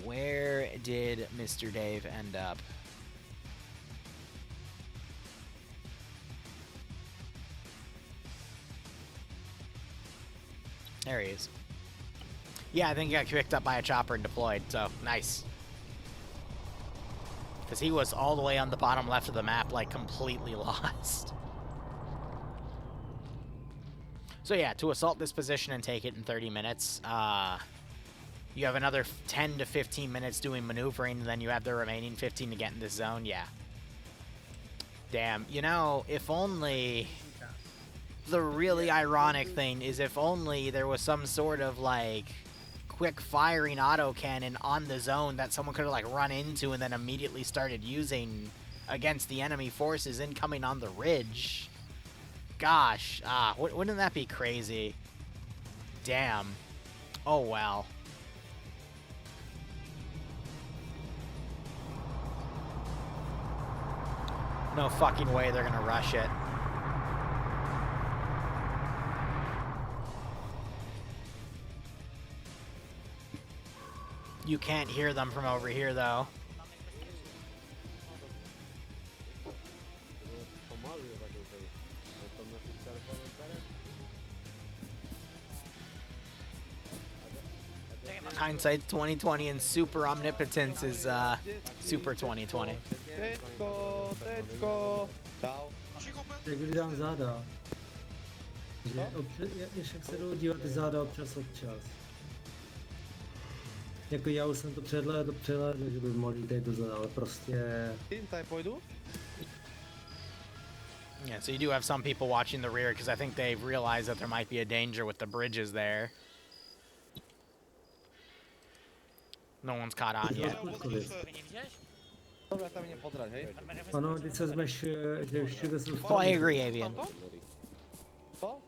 Where did Mr. Dave end up? There he is. Yeah, I think he got picked up by a chopper and deployed, so nice. Because he was all the way on the bottom left of the map, like, completely lost. So yeah, to assault this position and take it in 30 minutes, you have another 10 to 15 minutes doing maneuvering, and then you have the remaining 15 to get in this zone, yeah. Damn, you know, if only... The really ironic thing is if only there was some sort of, like, quick firing autocannon on the zone that someone could have, like, run into and then immediately started using against the enemy forces incoming on the ridge. Gosh, wouldn't that be crazy? Damn. Oh, well. No fucking way they're gonna rush it. You can't hear them from over here, though. Hindsight 2020 and super omnipotence is super 2020. Teczko. Ciao. Jak dám záda. Že jak se jdou dívat ty záda občas. Jako já už jsem to přehlédl, že by mohli tady to záda, ale prostě... Tady pojdu? Yeah, so you do have some people watching the rear because I think they've realized that there might be a danger with the bridges there. No one's caught on yet. Dobra, tam nie podrać, hej. Ano, když se zmeš, že všude jsou... Oh, I agree, Avian. Co?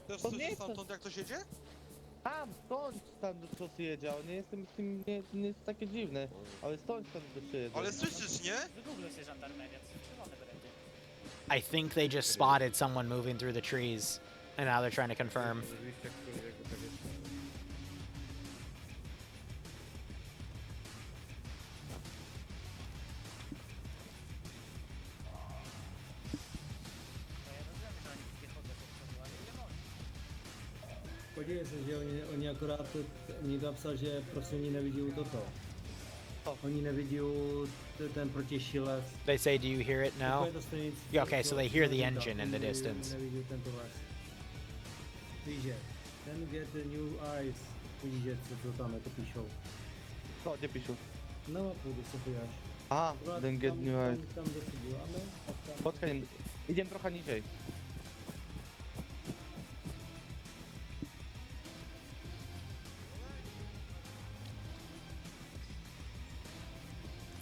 Też To coś nie jest stamtąd jak to jedzie? Tam, stąd tam co jedzie, nie jestem z tym, nie jest takie dziwne, ale stąd przyjedzie. Ale słyszysz, nie? Wygoogluj sobie żandarmerię, czerwone berety. I think they just spotted someone moving through the trees, and now they're trying to confirm. podívej se, že oni akorát, někdo napsal, že prostě oni nevidí toto. Oni nevidí ten protišílec. They say, do you hear it now? Úplně to stejný, Yeah, okay, so they hear the říkal, engine in the oni distance. Nevidí tento les. Víš, že ten get the new eyes. Vidíš, že co tam jako píšou. Co tě píšu? Na mapu, když se podíváš. Aha, then get new eyes. Tam, kde se díváme, tak tam... Počkej, idem trocha niżej.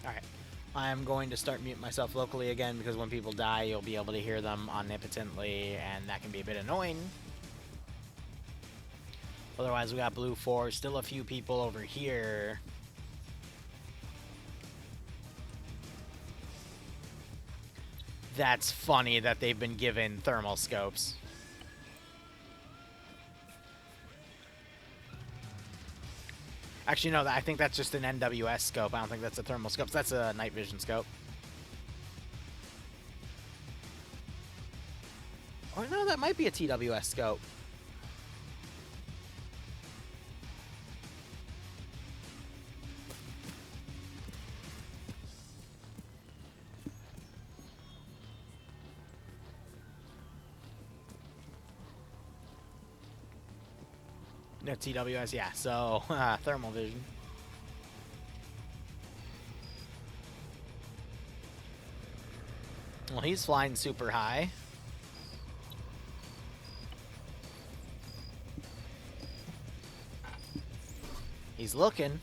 Alright. I'm going to start muting myself locally again because when people die, you'll be able to hear them omnipotently, and that can be a bit annoying. Otherwise, we got Blue 4, still a few people over here. That's funny that they've been given thermal scopes. Actually, no, I think that's just an NWS scope. I don't think that's a thermal scope. That's a night vision scope. Or no, that might be a TWS scope. No, TWS, yeah, so thermal vision. Well, he's flying super high. He's looking.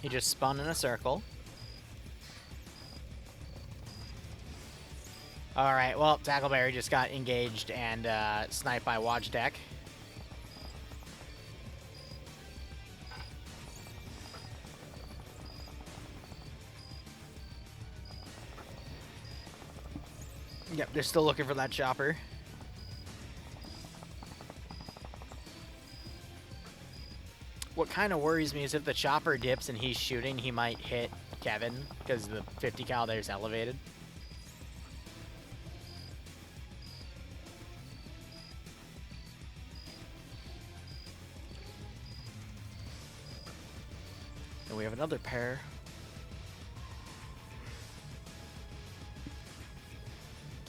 He just spun in a circle. Alright, well, Tackleberry just got engaged and sniped by Watch Deck. Yep, they're still looking for that chopper. What kind of worries me is if the chopper dips and he's shooting, he might hit Kevin because the 50 cal there is elevated. And we have another pair.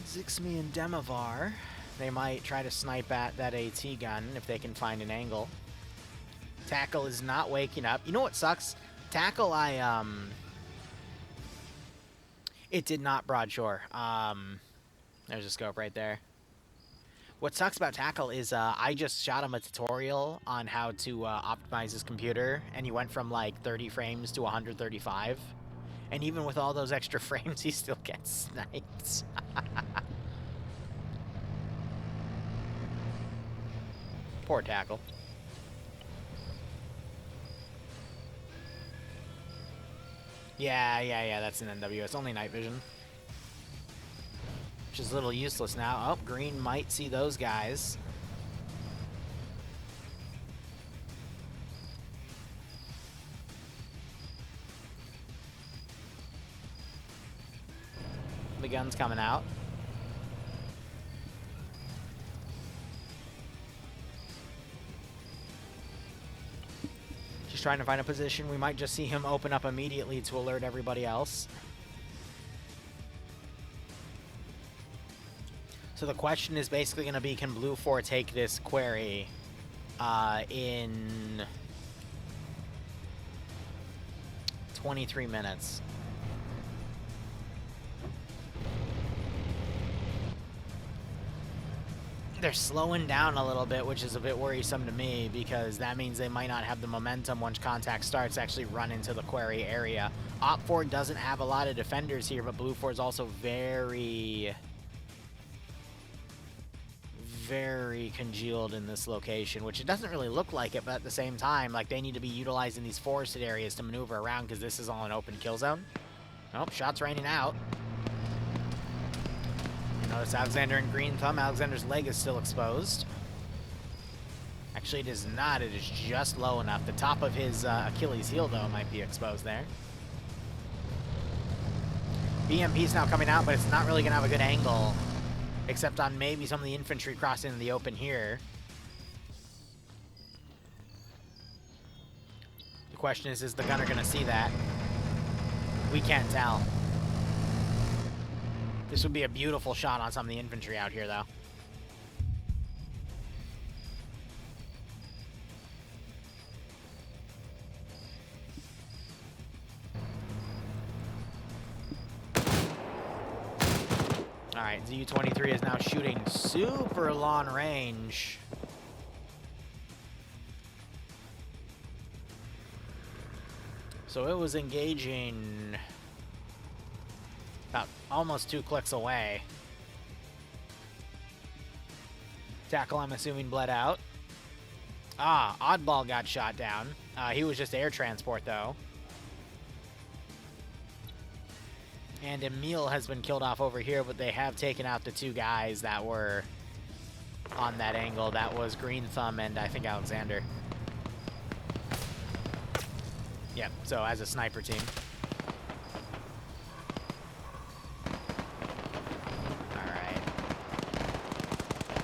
Zixme and Demovar. They might try to snipe at that AT gun if they can find an angle. Tackle is not waking up. You know what sucks? Tackle, it did not broadshore. There's a scope right there. What sucks about Tackle is I just shot him a tutorial on how to optimize his computer, and he went from like 30 frames to 135. And even with all those extra frames, he still gets sniped. Poor Tackle. Yeah, that's an NW. It's only night vision. Which is a little useless now. Oh, green might see those guys. The gun's coming out. Just trying to find a position. We might just see him open up immediately to alert everybody else. So the question is basically going to be, can Blue 4 take this query in 23 minutes? They're slowing down a little bit, which is a bit worrisome to me because that means they might not have the momentum once contact starts to actually run into the query area. Op 4 doesn't have a lot of defenders here, but Blue 4 is also very congealed in this location, which it doesn't really look like it, but at the same time, like, they need to be utilizing these forested areas to maneuver around because this is all an open kill zone. Oh, shots raining out. Notice Alexander in green thumb. Alexander's leg is still exposed. Actually, it is not. It is just low enough. The top of his Achilles heel, though, might be exposed there. BMP's now coming out, but it's not really going to have a good angle. Except on maybe some of the infantry crossing in the open here. The question is the gunner going to see that? We can't tell. This would be a beautiful shot on some of the infantry out here, though. Alright, ZU-23 is now shooting super long range. So it was engaging about almost 2 clicks away. Tackle, I'm assuming, bled out. Ah, Oddball got shot down. He was just air transport, though. And Emil has been killed off over here, but they have taken out the 2 guys that were on that angle. That was Green Thumb and I think Alexander. Yep, so as a sniper team. Alright.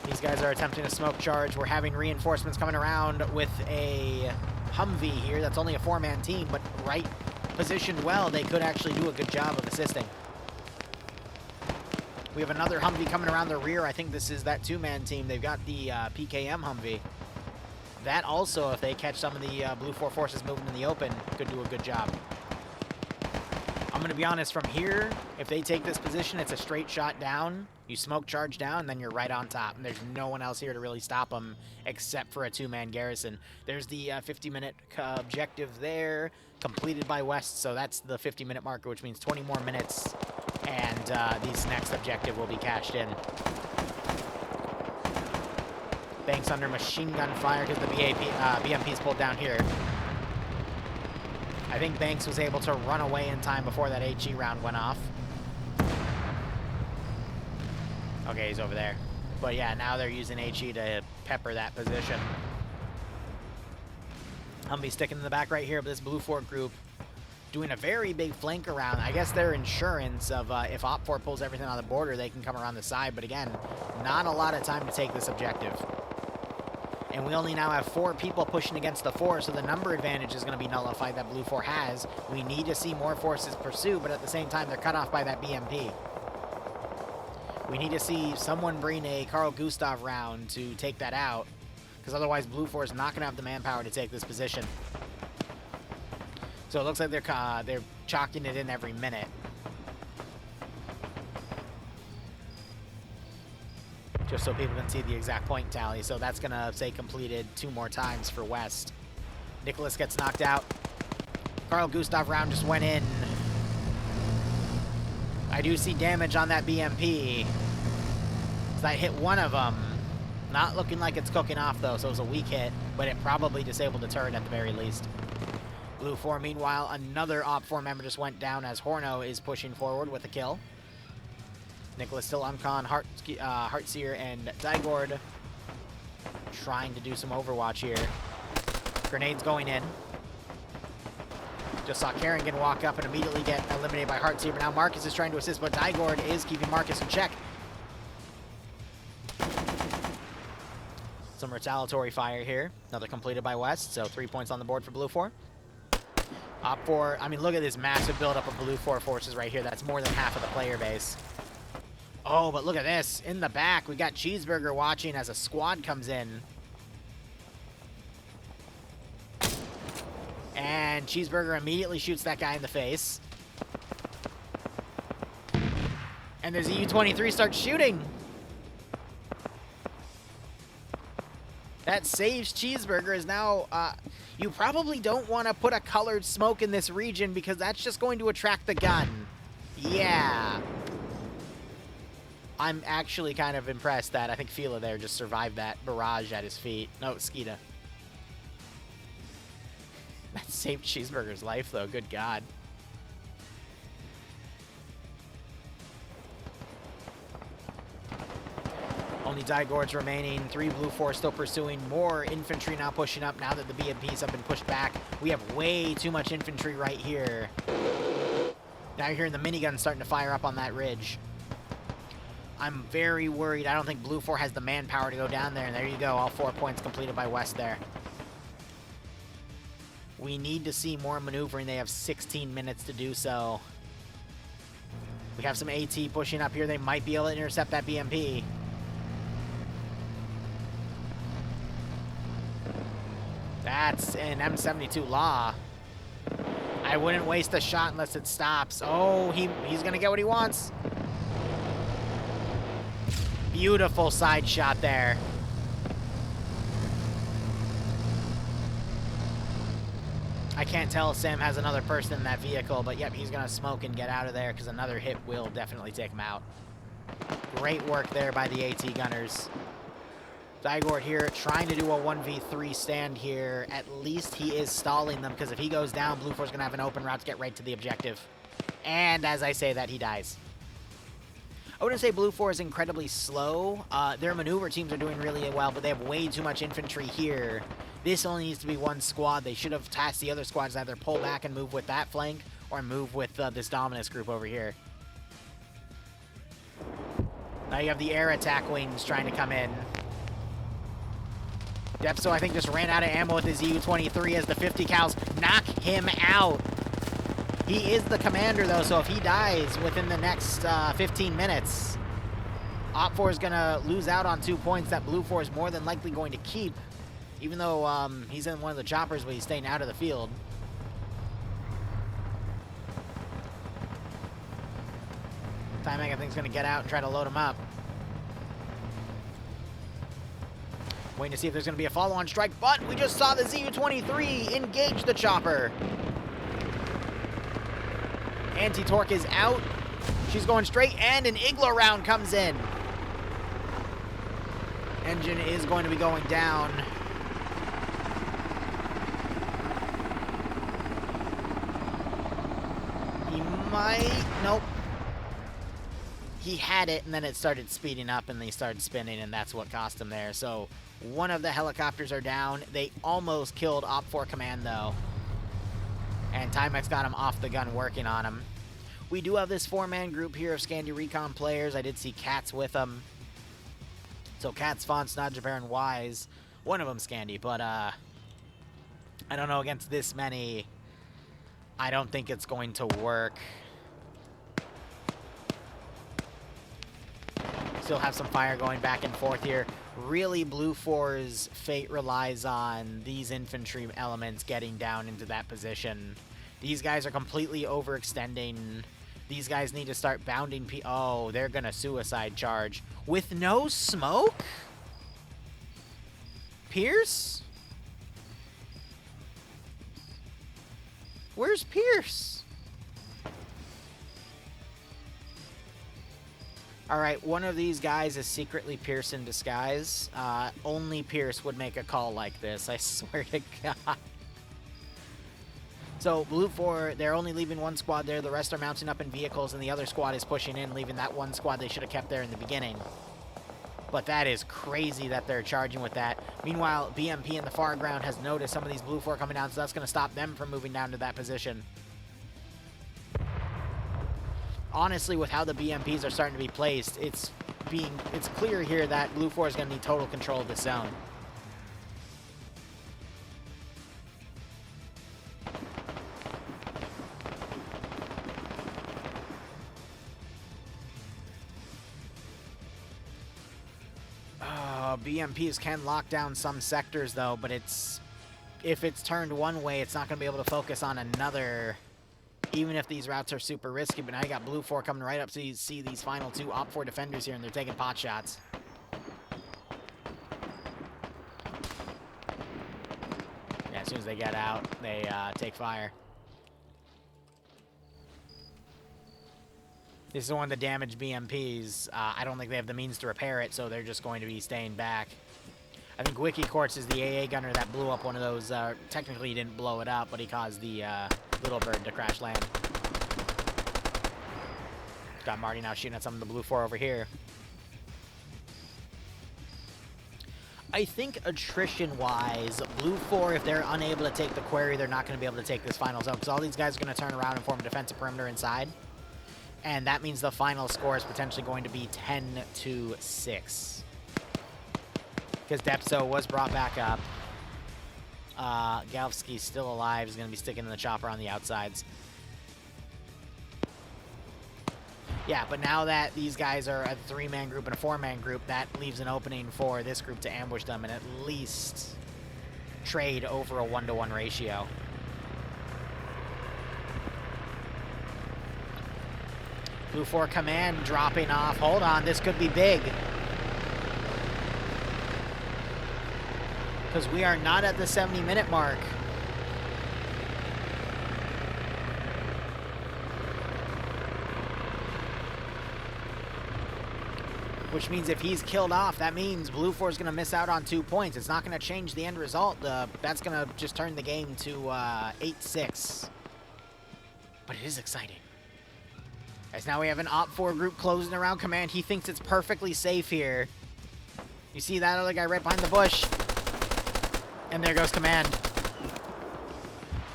These guys are attempting a smoke charge. We're having reinforcements coming around with a Humvee here. That's only a 4-man team, but right positioned well, they could actually do a good job of assisting. We have another Humvee coming around the rear. I think this is that 2-man team. They've got the PKM Humvee. That also, if they catch some of the Blue 4 forces moving in the open, could do a good job. I'm going to be honest, from here, if they take this position, it's a straight shot down. You smoke charge down, and then you're right on top. And there's no one else here to really stop them except for a 2-man garrison. There's the 50-minute objective there, completed by West. So that's the 50-minute marker, which means 20 more minutes. And this next objective will be cashed in. Banks under machine gun fire because the BMP's pulled down here. I think Banks was able to run away in time before that HE round went off. Okay, he's over there. But yeah, now they're using HE to pepper that position. Humvee sticking in the back right here, but this Blue 4 group doing a very big flank around. I guess their insurance of if Op 4 pulls everything on the border, they can come around the side. But again, not a lot of time to take this objective. And we only now have 4 people pushing against the 4, so the number advantage is going to be nullified that Blue 4 has. We need to see more forces pursue, but at the same time, they're cut off by that BMP. We need to see someone bring a Carl Gustav round to take that out, because otherwise Blue 4 is not going to have the manpower to take this position. So it looks like they're chalking it in every minute. Just so people can see the exact point tally. So that's going to say completed 2 more times for West. Nicholas gets knocked out. Carl Gustav round just went in. I do see damage on that BMP. So that hit one of them. Not looking like it's cooking off though, so it was a weak hit, but it probably disabled the turret at the very least. Blue 4, meanwhile, another Op 4 member just went down as Horno is pushing forward with a kill. Nicholas still on con, Heartseer and Dygord trying to do some overwatch here. Grenades going in. Just saw Kerrigan walk up and immediately get eliminated by Heartseer, but now Marcus is trying to assist, but Dygord is keeping Marcus in check. Some retaliatory fire here. Another completed by West, so 3 points on the board for Blue 4. Op 4, I mean, look at this massive buildup of Blue 4 forces right here. That's more than half of the player base. Oh, but look at this. In the back, we got Cheeseburger watching as a squad comes in. And Cheeseburger immediately shoots that guy in the face. And the ZU-23 starts shooting. That saves Cheeseburger is now... you probably don't want to put a colored smoke in this region because that's just going to attract the gun. Yeah. I'm actually kind of impressed that I think Fila there just survived that barrage at his feet. No, Skeeta. That saved Cheeseburger's life, though. Good God. Only Dygord's remaining. 3 Blue 4 still pursuing. More infantry now pushing up now that the BMPs have been pushed back. We have way too much infantry right here. Now you're hearing the miniguns starting to fire up on that ridge. I'm very worried. I don't think Blue 4 has the manpower to go down there, and there you go. All 4 points completed by West there. We need to see more maneuvering. They have 16 minutes to do so. We have some AT pushing up here. They might be able to intercept that BMP. That's an M72 Law. I wouldn't waste a shot unless it stops. Oh, he's going to get what he wants. Beautiful side shot there. I can't tell if Sam has another person in that vehicle, but yep, he's going to smoke and get out of there because another hit will definitely take him out. Great work there by the AT gunners. Zygort here trying to do a 1v3 stand here. At least he is stalling them because if he goes down, Blue 4's going to have an open route to get right to the objective. And as I say that, he dies. I wouldn't say Blue 4 is incredibly slow. Their maneuver teams are doing really well, but they have way too much infantry here. This only needs to be one squad. They should have tasked the other squads to either pull back and move with that flank or move with this Dominus group over here. Now you have the air attack wings trying to come in. Depso, I think, just ran out of ammo with his EU-23 as the 50 cals knock him out. He is the commander, though, so if he dies within the next 15 minutes, Op4 is going to lose out on 2 points that Blue 4 is more than likely going to keep, even though he's in one of the choppers, but he's staying out of the field. Timing, I think, is going to get out and try to load him up. Waiting to see if there's going to be a follow-on strike, but we just saw the ZU-23 engage the chopper. Anti-Torque is out. She's going straight, and an Igloo round comes in. Engine is going to be going down. He might... Nope. He had it, and then it started speeding up, and they started spinning, and that's what cost him there. So one of the helicopters are down. They almost killed Op4 Command, though. And Timex got him off the gun working on him. We do have this 4-man group here of Scandi Recon players. I did see Cats with them. So Cats, Fonts, Najjaber, and Wise. One of them Scandi, but I don't know, against this many, I don't think it's going to work. Still have some fire going back and forth here. Really, Blue 4's fate relies on these infantry elements getting down into that position. These guys are completely overextending. These guys need to start bounding oh, they're gonna suicide charge. With no smoke? Pierce? Where's Pierce? Alright, one of these guys is secretly Pierce in disguise. Only Pierce would make a call like this, I swear to God. So, Blue 4, they're only leaving one squad there. The rest are mounting up in vehicles, and the other squad is pushing in, leaving that one squad they should have kept there in the beginning. But that is crazy that they're charging with that. Meanwhile, BMP in the far ground has noticed some of these Blue 4 coming down, so that's going to stop them from moving down to that position. Honestly, with how the BMPs are starting to be placed, it's clear here that Blue 4 is going to need total control of this zone. BMPs can lock down some sectors, though, but if it's turned one way, it's not going to be able to focus on another, even if these routes are super risky. But now you got Blue 4 coming right up, so you see these final two Op4 defenders here, and they're taking pot shots. Yeah, as soon as they get out, they take fire. This is one of the damaged BMPs. I don't think they have the means to repair it, so they're just going to be staying back. I think Wiki Quartz is the AA gunner that blew up one of those. Technically, he didn't blow it up, but he caused the Little Bird to crash land. Got Marty now shooting at some of the Blue 4 over here. I think attrition-wise, Blue 4, if they're unable to take the quarry, they're not going to be able to take this final zone, because all these guys are going to turn around and form a defensive perimeter inside. And that means the final score is potentially going to be 10-6. Because Depso was brought back up. Galvsky's still alive. He's going to be sticking in the chopper on the outsides. Yeah, but now that these guys are a 3-man group and a 4-man group, that leaves an opening for this group to ambush them and at least trade over a 1-to-1 ratio. Blue 4 command dropping off. Hold on, this could be big. Because we are not at the 70-minute mark. Which means if he's killed off, that means Blue 4 is going to miss out on 2 points. It's not going to change the end result. That's going to just turn the game to 8-6. But it is exciting. As now we have an Op4 group closing around command. He thinks it's perfectly safe here. You see that other guy right behind the bush. And there goes command.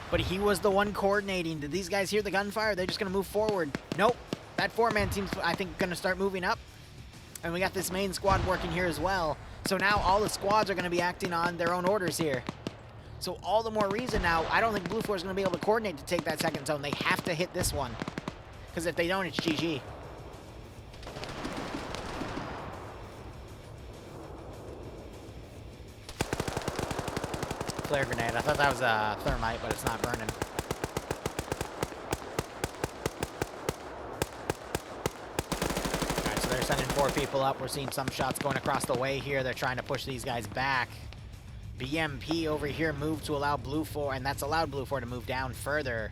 But he was the one coordinating. Did these guys hear the gunfire? They're just going to move forward. Nope. That 4-man team's, I think, going to start moving up. And we got this main squad working here as well. So now all the squads are going to be acting on their own orders here. So all the more reason now, I don't think Blue 4 is going to be able to coordinate to take that second zone. They have to hit this one. Because if they don't, it's GG. Flare grenade. I thought that was a thermite, but it's not burning. Alright, so they're sending 4 people up. We're seeing some shots going across the way here. They're trying to push these guys back. BMP over here moved to allow Blue 4, and that's allowed Blue 4 to move down further.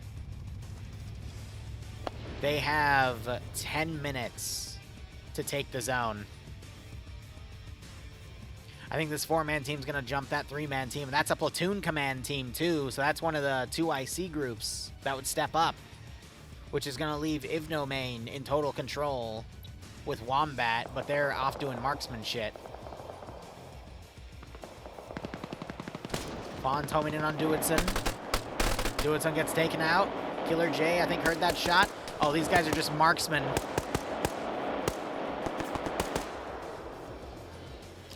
They have 10 minutes to take the zone. I think this 4-man team's going to jump that 3-man team, and that's a platoon command team too, so that's one of the 2 IC groups that would step up, which is going to leave Ivnomain in total control with Wombat, but they're off doing marksman shit. Fawn's homing in on Duitson. Duitson gets taken out. Killer J, I think, heard that shot. Oh, these guys are just marksmen.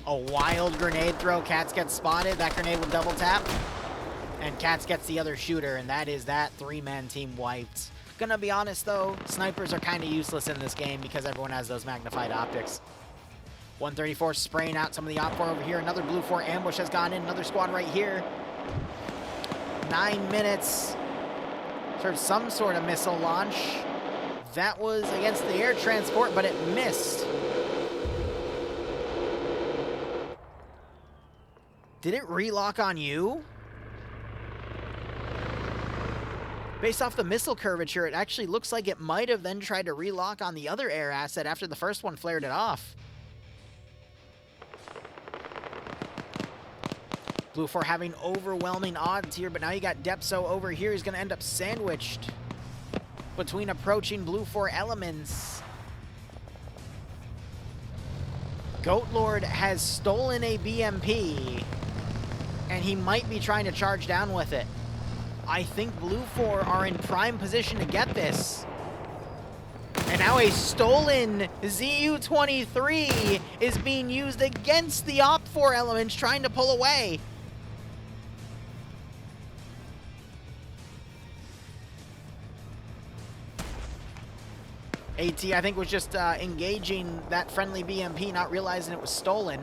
A wild grenade throw. Cats gets spotted. That grenade will double tap. And Cats gets the other shooter, and that is that 3-man team wiped. Gonna be honest, though, snipers are kind of useless in this game because everyone has those magnified optics. 134 spraying out some of the Op4 over here. Another Blue 4 ambush has gone in. Another squad right here. 9 minutes. Heard some sort of missile launch. That was against the air transport, but it missed. Did it relock on you? Based off the missile curvature, it actually looks like it might have then tried to relock on the other air asset after the first one flared it off. Blue 4 having overwhelming odds here, but now you got Depso over here. He's going to end up sandwiched between approaching Blue 4 elements. Goat Lord has stolen a BMP, and he might be trying to charge down with it. I think Blue 4 are in prime position to get this. And now a stolen ZU-23 is being used against the Op4 elements trying to pull away. AT, I think, was just engaging that friendly BMP, not realizing it was stolen.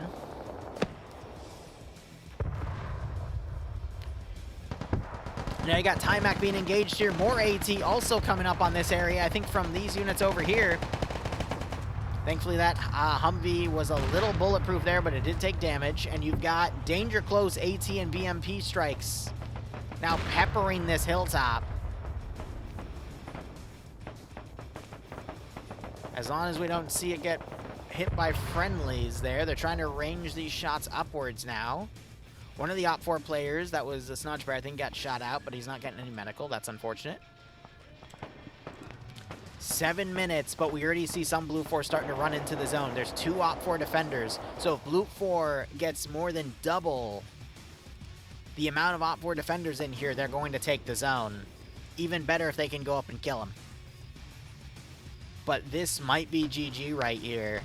Now you got Timac being engaged here. More AT also coming up on this area, I think, from these units over here. Thankfully, that Humvee was a little bulletproof there, but it did take damage. And you've got danger close AT and BMP strikes now peppering this hilltop. As long as we don't see it get hit by friendlies there. They're trying to range these shots upwards now. One of the Op4 players, that was a Snodge Bear, I think, got shot out, but he's not getting any medical. That's unfortunate. 7 minutes, but we already see some Blue 4 starting to run into the zone. There's 2 Op4 defenders, so if Blue 4 gets more than double the amount of Op4 defenders in here, they're going to take the zone. Even better if they can go up and kill them. but this might be GG right here.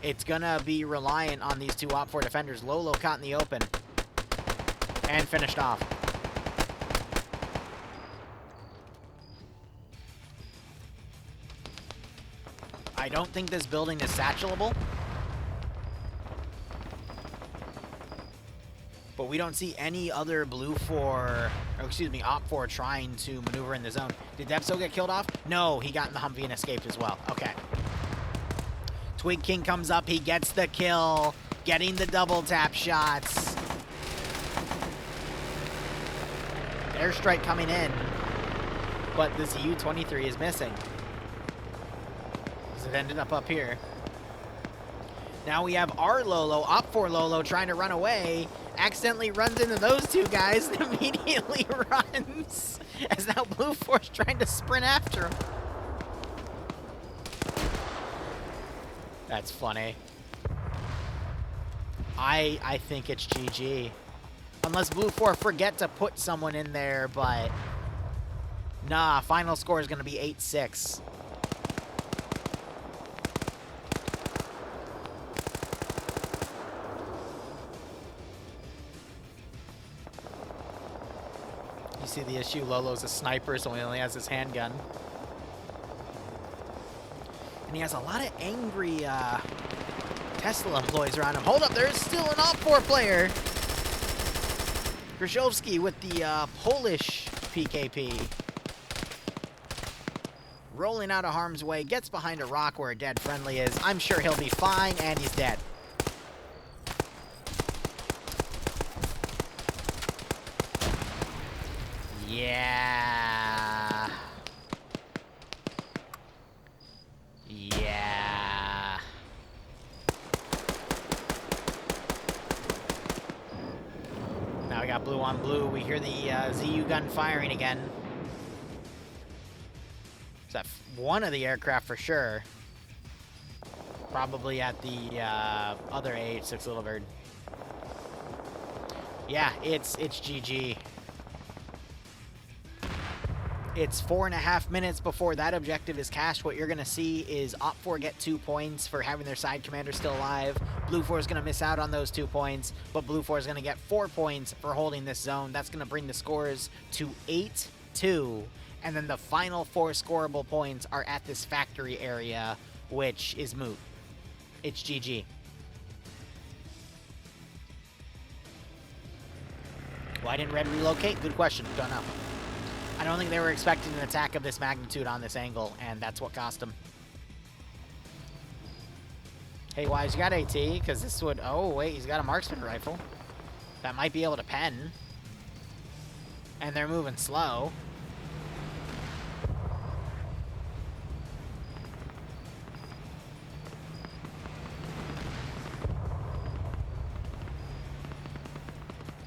It's gonna be reliant on these two OPFOR defenders. Lolo caught in the open. And finished off. I don't think this building is satchelable. But we don't see any other OPFOR trying to maneuver in the zone. Did Depso get killed off? No, he got in the Humvee and escaped as well. Okay. Twig King comes up, he gets the kill, getting the double tap shots. Airstrike coming in, but the ZU-23 is missing. So it ended up here. Now we have our Lolo, OPFOR Lolo, trying to run away. Accidentally runs into those two guys and immediately runs. As now Blue Force trying to sprint after him. That's funny. I think it's GG. Unless Blue Force forget to put someone in there, but... Nah, final score is going to be 8-6. You see the issue, Lolo's a sniper, so he only has his handgun. And he has a lot of angry Tesla employees around him. Hold up, there's still an OPFOR player. Grzyzowski with the Polish PKP. Rolling out of harm's way, gets behind a rock where a dead friendly is. I'm sure he'll be fine, and he's dead. Yeah. Yeah. Now we got blue on blue. We hear the ZU gun firing again. Is that one of the aircraft for sure? Probably at the other AH-6 Little Bird. Yeah, it's GG. It's 4.5 minutes before that objective is cashed. What you're going to see is OPFOR get 2 points for having their side commander still alive. Blue 4 is going to miss out on those 2 points, but Blue 4 is going to get 4 points for holding this zone. That's going to bring the scores to 8-2, and then the final 4 scorable points are at this factory area, which is moot. It's GG. Why didn't Red relocate? Good question. Don't know. I don't think they were expecting an attack of this magnitude on this angle, and that's what cost them. Hey, Wise, you got AT? Because this would... Oh, wait, he's got a marksman rifle. That might be able to pen. And they're moving slow.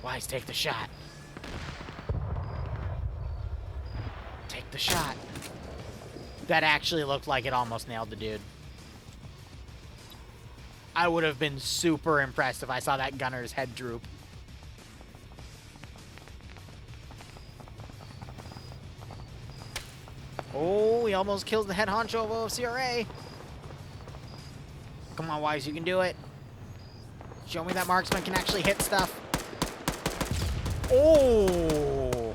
Wise, take the shot. Take the shot. That actually looked like it almost nailed the dude. I would have been super impressed if I saw that gunner's head droop. Oh, he almost kills the head honcho of OFCRA. Come on, Wise, you can do it. Show me that marksman can actually hit stuff. Oh!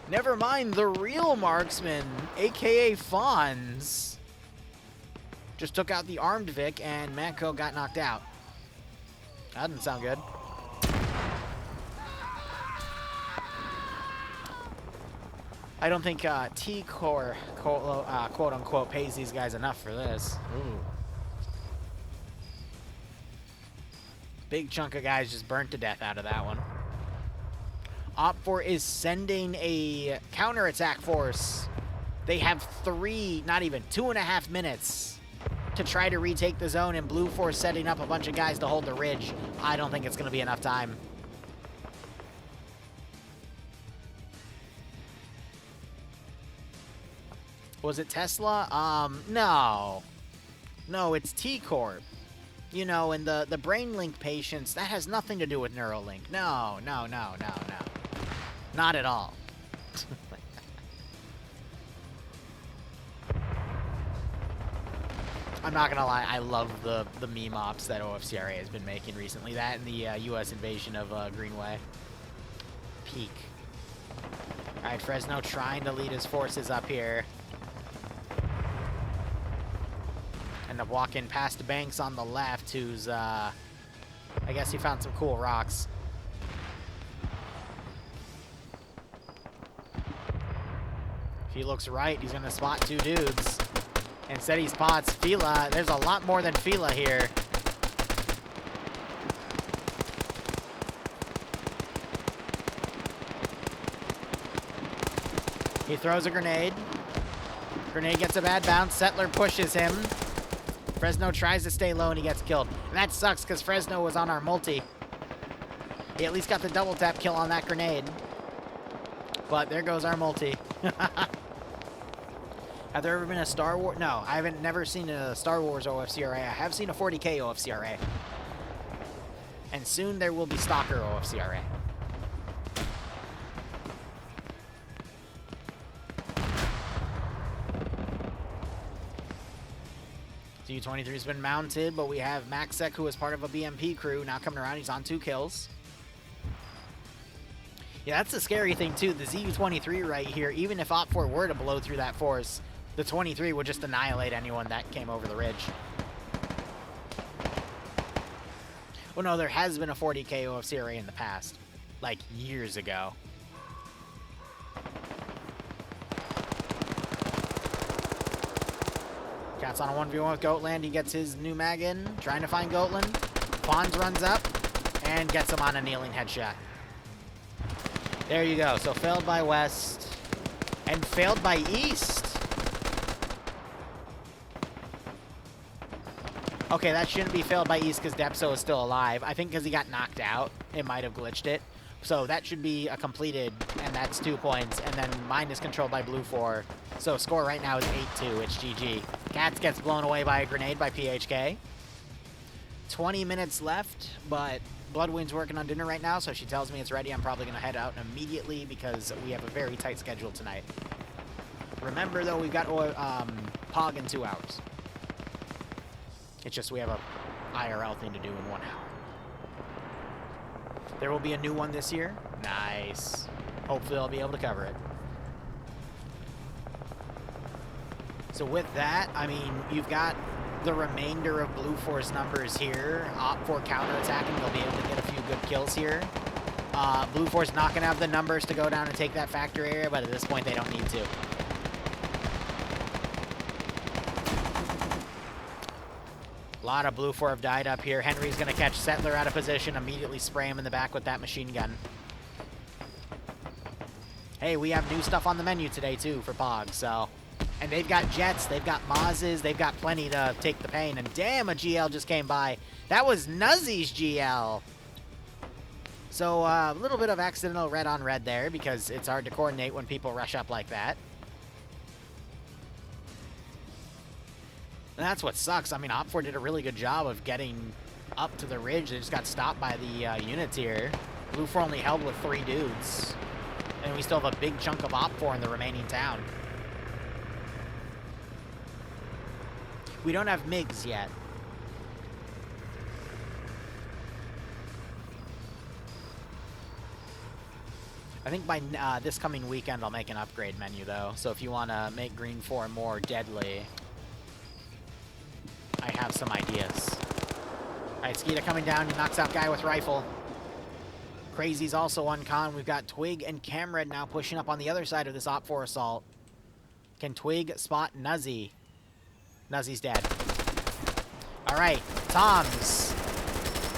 Never mind the real marksman, aka Fonz. Just took out the armed Vic, and Manco got knocked out. That doesn't sound good. I don't think T-Core, quote-unquote, pays these guys enough for this. Ooh. Big chunk of guys just burnt to death out of that one. OPFOR is sending a counterattack force. They have 2.5 minutes to try to retake the zone, and Blue Force setting up a bunch of guys to hold the ridge. I don't think it's going to be enough time. Was it Tesla? No. No, it's T-Corp. You know, and the BrainLink patients, that has nothing to do with Neuralink. No. Not at all. I'm not gonna lie, I love the meme ops that OFCRA has been making recently. That and the U.S. invasion of Greenway. Peak. All right, Fresno trying to lead his forces up here. End up walking past Banks on the left, who's, I guess he found some cool rocks. If he looks right, he's gonna spot 2 dudes. Instead he spots Fila. There's a lot more than Fila here. He throws a grenade. Grenade gets a bad bounce. Settler pushes him. Fresno tries to stay low and he gets killed. And that sucks because Fresno was on our multi. He at least got the double tap kill on that grenade. But there goes our multi. Have there ever been a Star Wars? No, I haven't never seen a Star Wars OFCRA. I have seen a 40k OFCRA. And soon there will be Stalker OFCRA. U-23 has been mounted, but we have Maxek, who is part of a BMP crew, now coming around. He's on 2 kills. Yeah, that's the scary thing, too. The ZU-23 right here, even if OPFOR were to blow through that force, the 23 would just annihilate anyone that came over the ridge. Well, no, there has been a 40k OFCRA in the past, like years ago. Cat's on a 1v1 with Goatland. He gets his new mag in, trying to find Goatland. Fonz runs up and gets him on a kneeling headshot. There you go. So failed by West and failed by East. Okay, that shouldn't be failed by East because Depso is still alive. I think because he got knocked out, it might have glitched it. So that should be a completed, and that's 2 points. And then mine is controlled by Blue 4. So score right now is 8-2. It's GG. Cats gets blown away by a grenade by PHK. 20 minutes left, but Bloodwind's working on dinner right now, so she tells me it's ready. I'm probably going to head out immediately because we have a very tight schedule tonight. Remember, though, we've got POG in 2 hours. It's just we have a IRL thing to do in 1 hour. There will be a new one this year. Nice. Hopefully I'll be able to cover it. So with that, I mean, you've got the remainder of Blue Force numbers here. OPFOR counterattacking, they'll be able to get a few good kills here. Blue Force not going to have the numbers to go down and take that factory area, but at this point they don't need to. A lot of Blue 4 have died up here. Henry's going to catch Settler out of position, immediately spray him in the back with that machine gun. Hey, we have new stuff on the menu today, too, for POG, so... And they've got jets, they've got Mazes, they've got plenty to take the pain. And damn, a GL just came by. That was Nuzzy's GL. So a little bit of accidental red on red there because it's hard to coordinate when people rush up like that. And that's what sucks. I mean, OPFOR did a really good job of getting up to the ridge. They just got stopped by the units here. Blue 4 only held with 3 dudes. And we still have a big chunk of OPFOR in the remaining town. We don't have MiGs yet. I think by this coming weekend I'll make an upgrade menu though. So if you want to make Green 4 more deadly, I have some ideas. Alright, Skeeta coming down. He knocks out guy with rifle. Crazy's also on con. We've got Twig and Camred now pushing up on the other side of this OPFOR assault. Can Twig spot Nuzzy? Nuzzy's dead. Alright, Toms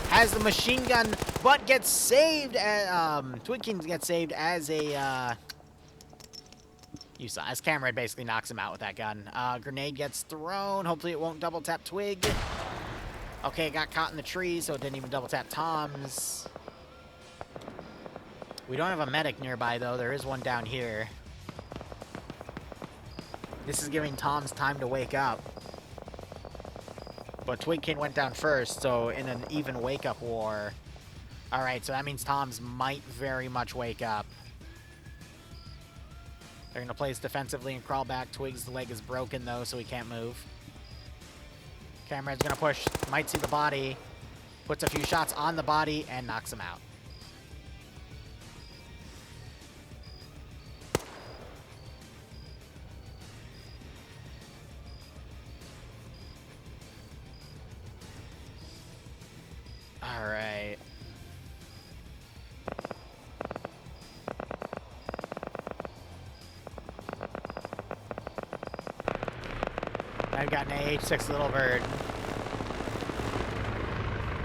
has the machine gun, but gets saved. Twigkins gets saved as a, you saw, as Camred basically knocks him out with that gun. Grenade gets thrown. Hopefully it won't double tap Twig. Okay, it got caught in the tree, so it didn't even double tap Toms. We don't have a medic nearby, though. There is one down here. This is giving Toms time to wake up. But Twigkin went down first, so in an even wake-up war. Alright, so that means Toms might very much wake up. They're going to place defensively and crawl back. Twig's leg is broken, though, so he can't move. Camera's gonna push, might see the body, puts a few shots on the body, and knocks him out. Alright. I've got an AH-6 Little Bird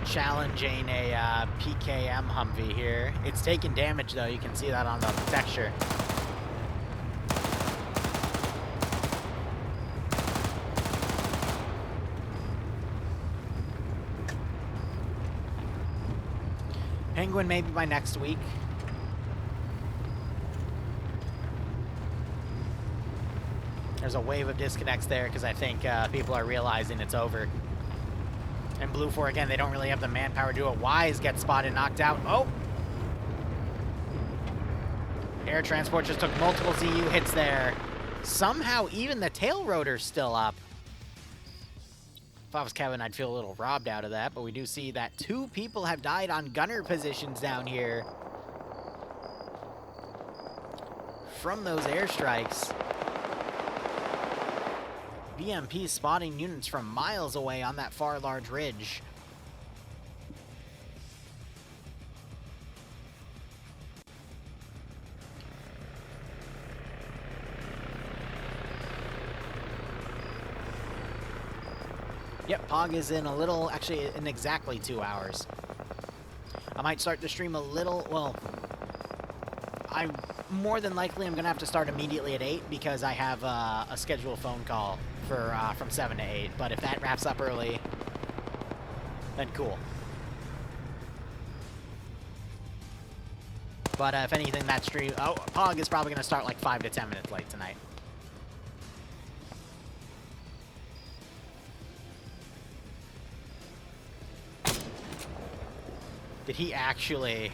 challenging a PKM Humvee here. It's taking damage though, you can see that on the texture. Penguin maybe by next week. There's a wave of disconnects there because I think people are realizing it's over. And Blue 4, again, they don't really have the manpower to do it. Wise gets spotted, knocked out. Oh! Air transport just took multiple ZU hits there. Somehow even the tail rotor's still up. If I was Kevin, I'd feel a little robbed out of that, but we do see that 2 people have died on gunner positions down here from those airstrikes. BMP spotting units from miles away on that far large ridge. Yep, Pog is in a little, actually in exactly 2 hours. I might start the stream a little, well, I more than likely I'm gonna have to start immediately at 8 because I have a scheduled phone call for from 7 to 8. But if that wraps up early, then cool. But if anything, that stream, oh, Pog is probably gonna start like 5 to 10 minutes late tonight. Did he actually?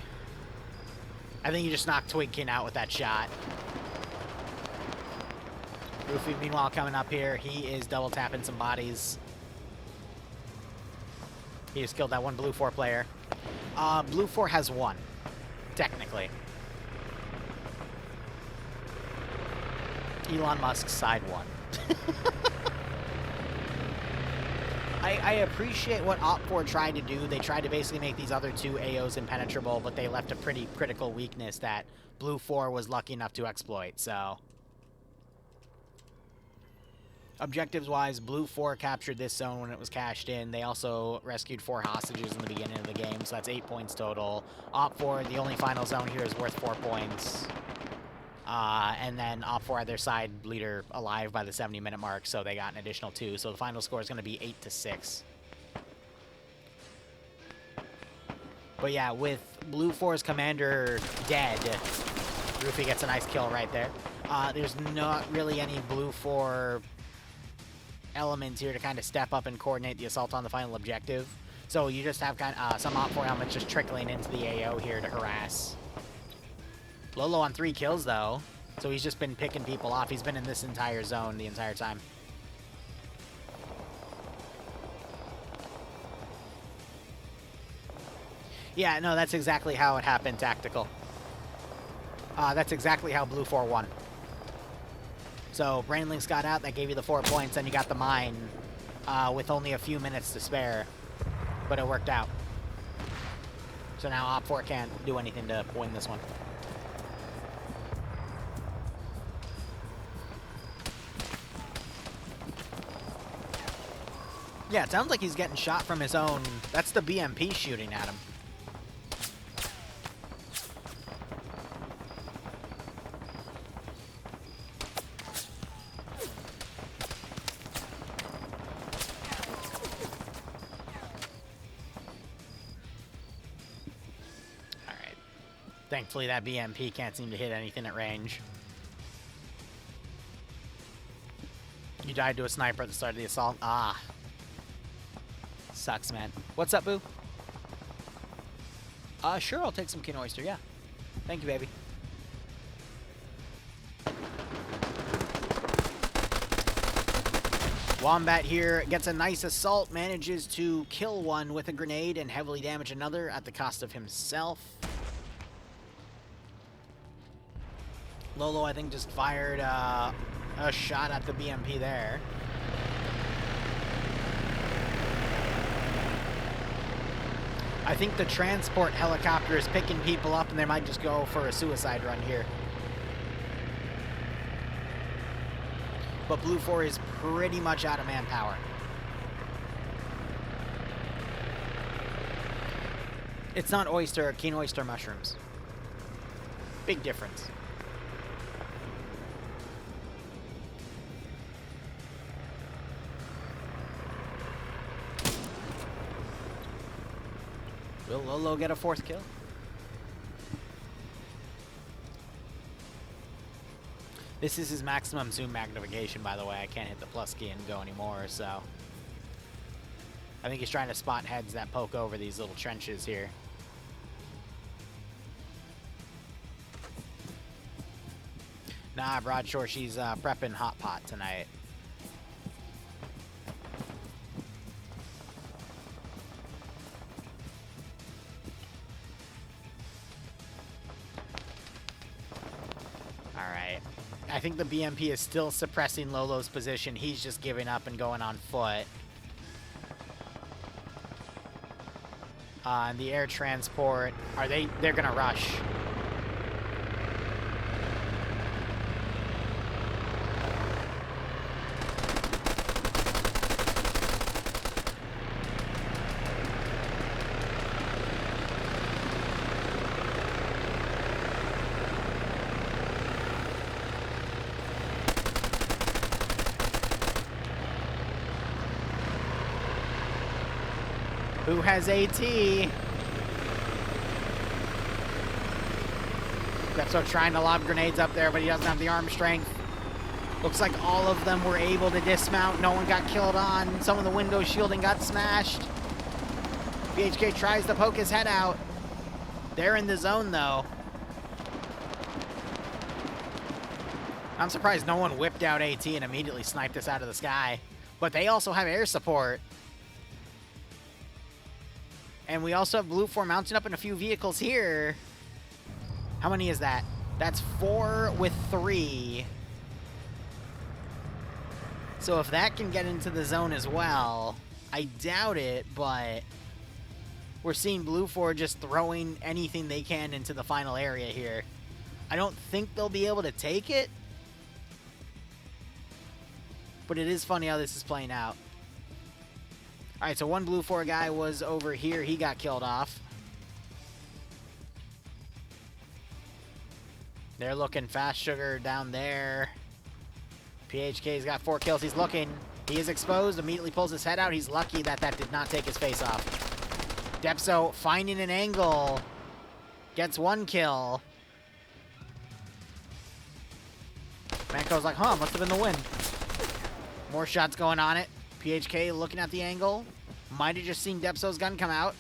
I think he just knocked Twigkin out with that shot. Roofy, meanwhile, coming up here. He is double tapping some bodies. He just killed that one Blue 4 player. Blue 4 has 1, technically. Elon Musk's side 1. I appreciate what OFCRA tried to do. They tried to basically make these other 2 AOs impenetrable, but they left a pretty critical weakness that Blue 4 was lucky enough to exploit, so. Objectives-wise, Blue 4 captured this zone when it was cashed in. They also rescued 4 hostages in the beginning of the game, so that's 8 points total. OP4, the only final zone here, is worth 4 points. And then OP4 had their side leader alive by the 70-minute mark, so they got an additional 2. So the final score is going to be 8-6. But yeah, with Blue 4's commander dead, Roofy gets a nice kill right there. There's not really any Blue 4 elements here to kind of step up and coordinate the assault on the final objective. So you just have kind of some OP4 elements just trickling into the AO here to harass. Lolo on 3 kills, though, so he's just been picking people off. He's been in this entire zone the entire time. Yeah, no, that's exactly how it happened, Tactical. That's exactly how Blue 4 won. So, Brainlinks got out, that gave you the 4 points, and you got the mine with only a few minutes to spare. But it worked out. So now OP4 can't do anything to win this one. Yeah, it sounds like he's getting shot from his own. That's the BMP shooting at him. Alright. Thankfully that BMP can't seem to hit anything at range. You died to a sniper at the start of the assault. Ah. Sucks, man. What's up, Boo? Sure, I'll take some King Oyster, yeah. Thank you, baby. Wombat here gets a nice assault, manages to kill one with a grenade and heavily damage another at the cost of himself. Lolo, I think, just fired a shot at the BMP there. I think the transport helicopter is picking people up and they might just go for a suicide run here. But Blue 4 is pretty much out of manpower. It's not oyster, keen oyster mushrooms. Big difference. Will Lolo get a 4th kill? This is his maximum zoom magnification, by the way. I can't hit the plus key and go anymore, so... I think he's trying to spot heads that poke over these little trenches here. Nah, Broadshore, she's prepping Hot Pot tonight. Alright. I think the BMP is still suppressing Lolo's position. He's just giving up and going on foot. And the air transport, they're gonna rush. Who has AT? Depso trying to lob grenades up there, but he doesn't have the arm strength. Looks like all of them were able to dismount. No one got killed on. Some of the window shielding got smashed. BHK tries to poke his head out. They're in the zone, though. I'm surprised no one whipped out AT and immediately sniped us out of the sky. But they also have air support. And we also have Blue 4 mounting up in a few vehicles here. How many is that? That's 4 with 3. So if that can get into the zone as well, I doubt it, but we're seeing Blue 4 just throwing anything they can into the final area here. I don't think they'll be able to take it, but it is funny how this is playing out. Alright, so one Blue 4 guy was over here. He got killed off. They're looking fast sugar down there. PHK's got 4 kills. He's looking. He is exposed. Immediately pulls his head out. He's lucky that that did not take his face off. Depso finding an angle. Gets 1 kill. Manco's like, huh, must have been the wind. More shots going on it. PHK looking at the angle. Might have just seen Depso's gun come out.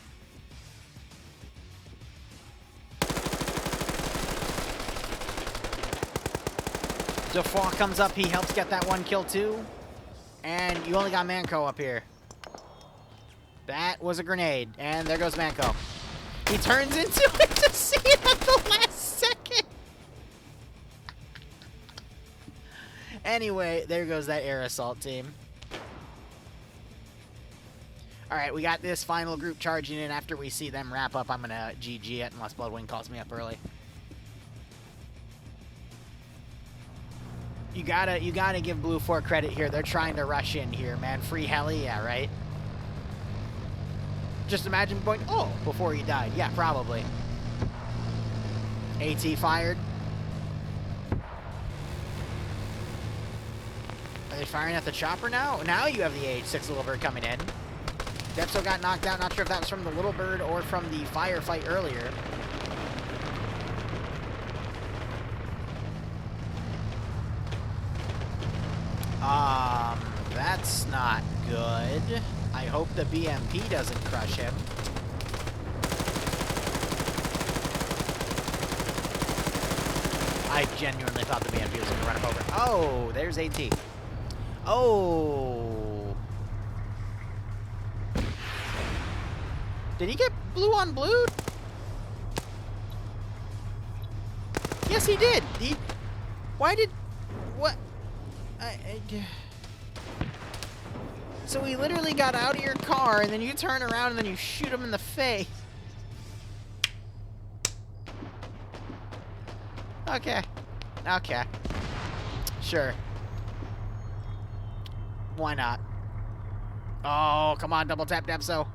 Defoe comes up. He helps get that 1 kill too. And you only got Manco up here. That was a grenade. And there goes Manco. He turns into it to see it at the last second. Anyway, there goes that air assault team. Alright, we got this final group charging in. After we see them wrap up, I'm going to GG it unless Bloodwing calls me up early. You gotta give Blue 4 credit here. They're trying to rush in here, man. Free heli, yeah, right? Just imagine going, oh, before he died. Yeah, probably. AT fired. Are they firing at the chopper now? Now you have the AH-6 Little Bird coming in. Depso got knocked out. Not sure if that was from the Little Bird or from the firefight earlier. That's not good. I hope the BMP doesn't crush him. I genuinely thought the BMP was going to run him over. Oh, there's AT. Oh. Did he get blue on blue? Yes, he did. Why did... What? So he literally got out of your car, and then you turn around, and then you shoot him in the face. Okay. Okay. Sure. Why not? Oh, come on, double tap Depso.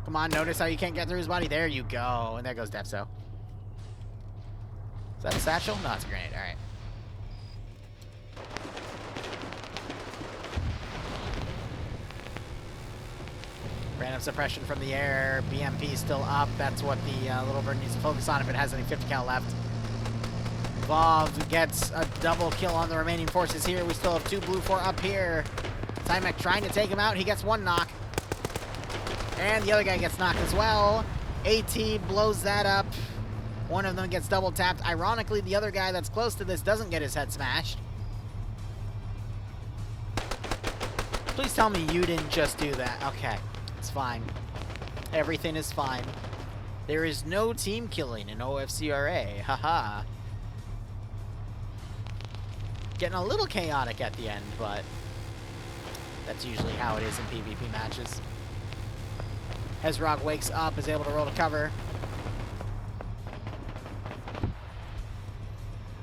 Come on, notice how you can't get through his body? There you go. And there goes Depso. Is that a satchel? No, it's a grenade. Alright. Random suppression from the air. BMP still up. That's what the little bird needs to focus on if it has any 50 cal left. VOD gets a double kill on the remaining forces here. We still have 2 blue 4 up here. Timek trying to take him out. He gets 1 knock. And the other guy gets knocked as well. AT blows that up. One of them gets double tapped. Ironically, the other guy that's close to this doesn't get his head smashed. Please tell me you didn't just do that. Okay, it's fine. Everything is fine. There is no team killing in OFCRA. Haha. Getting a little chaotic at the end, but that's usually how it is in PvP matches. Hezrog wakes up, is able to roll to cover.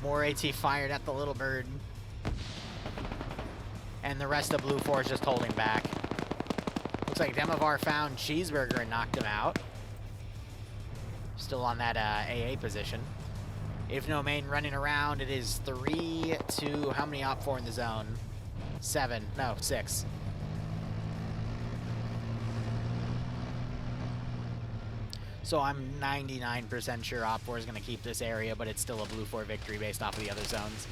More AT fired at the little bird. And the rest of Blue 4 is just holding back. Looks like Demovar found Cheeseburger and knocked him out. Still on that AA position. If no main running around, it is 3 to... How many Op 4 in the zone? 7. No, 6. So I'm 99% sure Op 4 is going to keep this area, but it's still a Blue 4 victory based off of the other zones.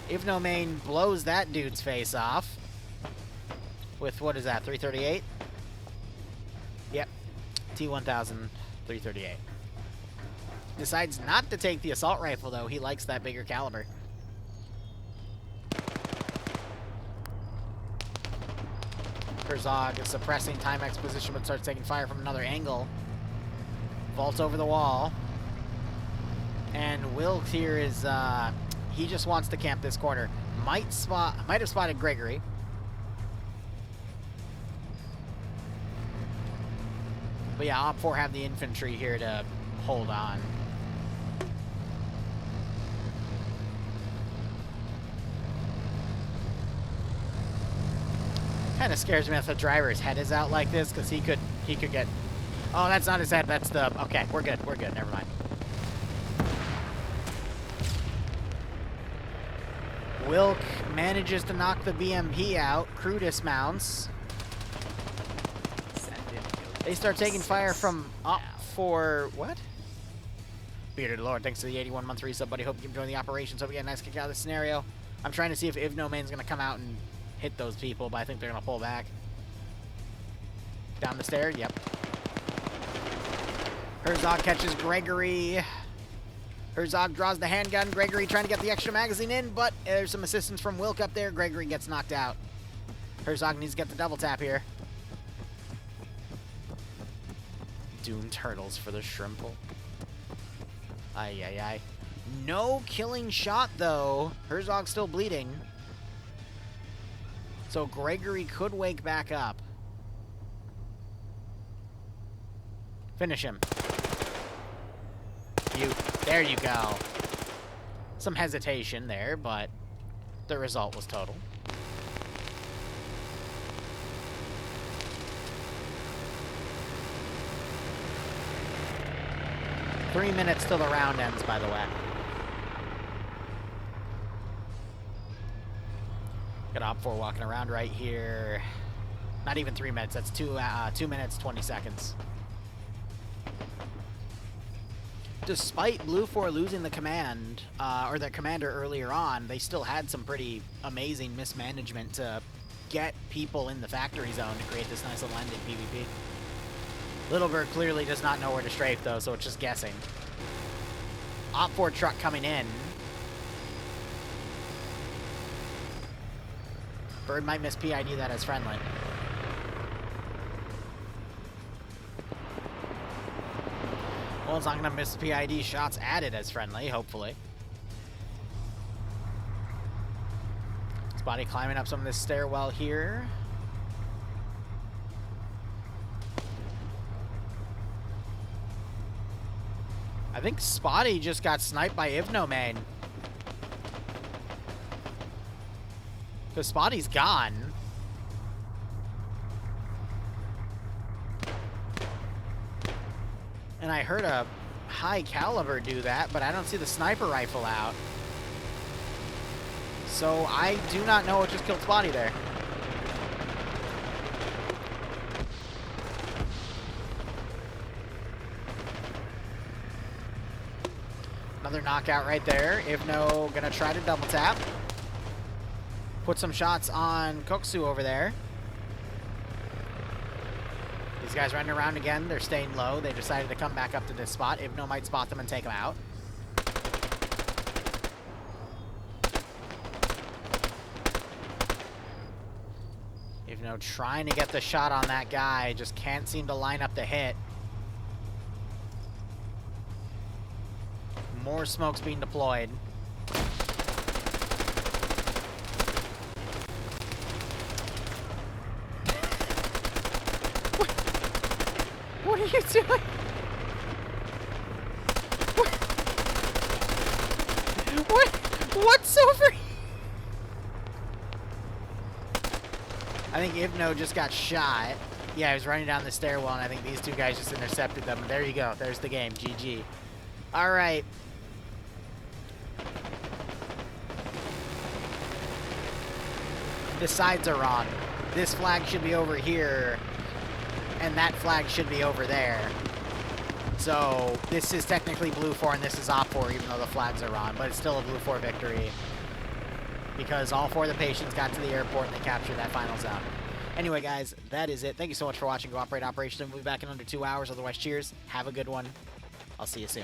If no main blows that dude's face off with, what is that, 338? Yep, T1000, 338. Decides not to take the assault rifle, though. He likes that bigger caliber. Herzog is suppressing Timek's position, but starts taking fire from another angle. Vaults over the wall. And Wilkes here is, he just wants to camp this corner. Might have spotted Gregory. But yeah, Op 4 have the infantry here to hold on. Kind of scares me if the driver's head is out like this, because he could get... Oh, that's not his head, that's the... Okay, we're good, never mind. Wilk manages to knock the BMP out. Crew dismounts. They start taking fire from Op 4... What? Bearded Lord, thanks to the 81-month resub, buddy. Hope you can join the operations. Hope you get a nice kick out of this scenario. I'm trying to see if Ivnomain's going to come out and hit those people, but I think they're going to pull back. Down the stair, yep. Herzog catches Gregory. Herzog draws the handgun. Gregory trying to get the extra magazine in, but there's some assistance from Wilk up there. Gregory gets knocked out. Herzog needs to get the double tap here. Doom Turtles for the Shrimple. Ay, ay, ay. No killing shot, though. Herzog's still bleeding. So Gregory could wake back up. Finish him. There you go. Some hesitation there, but the result was total. Three minutes till the round ends, by the way. Got Op 4 walking around right here. Not even 3 minutes. That's 2 minutes, 20 seconds. Despite Blue 4 losing the command, or their commander earlier on, they still had some pretty amazing mismanagement to get people in the factory zone to create this nice little end in PvP. Littlebird clearly does not know where to strafe, though, so it's just guessing. Op 4 truck coming in. Bird might miss PID that as friendly. Well, it's not gonna miss PID shots added as friendly, hopefully. Spotty climbing up some of this stairwell here. I think Spotty just got sniped by Ivno main. Because Spotty's gone. And I heard a high caliber do that, but I don't see the sniper rifle out. So I do not know what just killed Spotty there. Another knockout right there. Ivno gonna try to double tap. Put some shots on Koksu over there. These guys running around again. They're staying low. They decided to come back up to this spot. Ivno might spot them and take them out. Ivno trying to get the shot on that guy. Just can't seem to line up the hit. More smokes being deployed. What are you doing? What's over here? I think Ivno just got shot. Yeah, he was running down the stairwell, and I think these two guys just intercepted them. There you go. There's the game. GG. All right. The sides are wrong. This flag should be over here, and that flag should be over there. So this is technically blue 4 and this is op 4, even though the flags are wrong, but it's still a blue 4 victory because all 4 of the patients got to the airport and they captured that final zone. Anyway, guys, that is it. Thank you so much for watching. Go operate Operation. We'll be back in under 2 hours. Otherwise, cheers. Have a good one. I'll see you soon.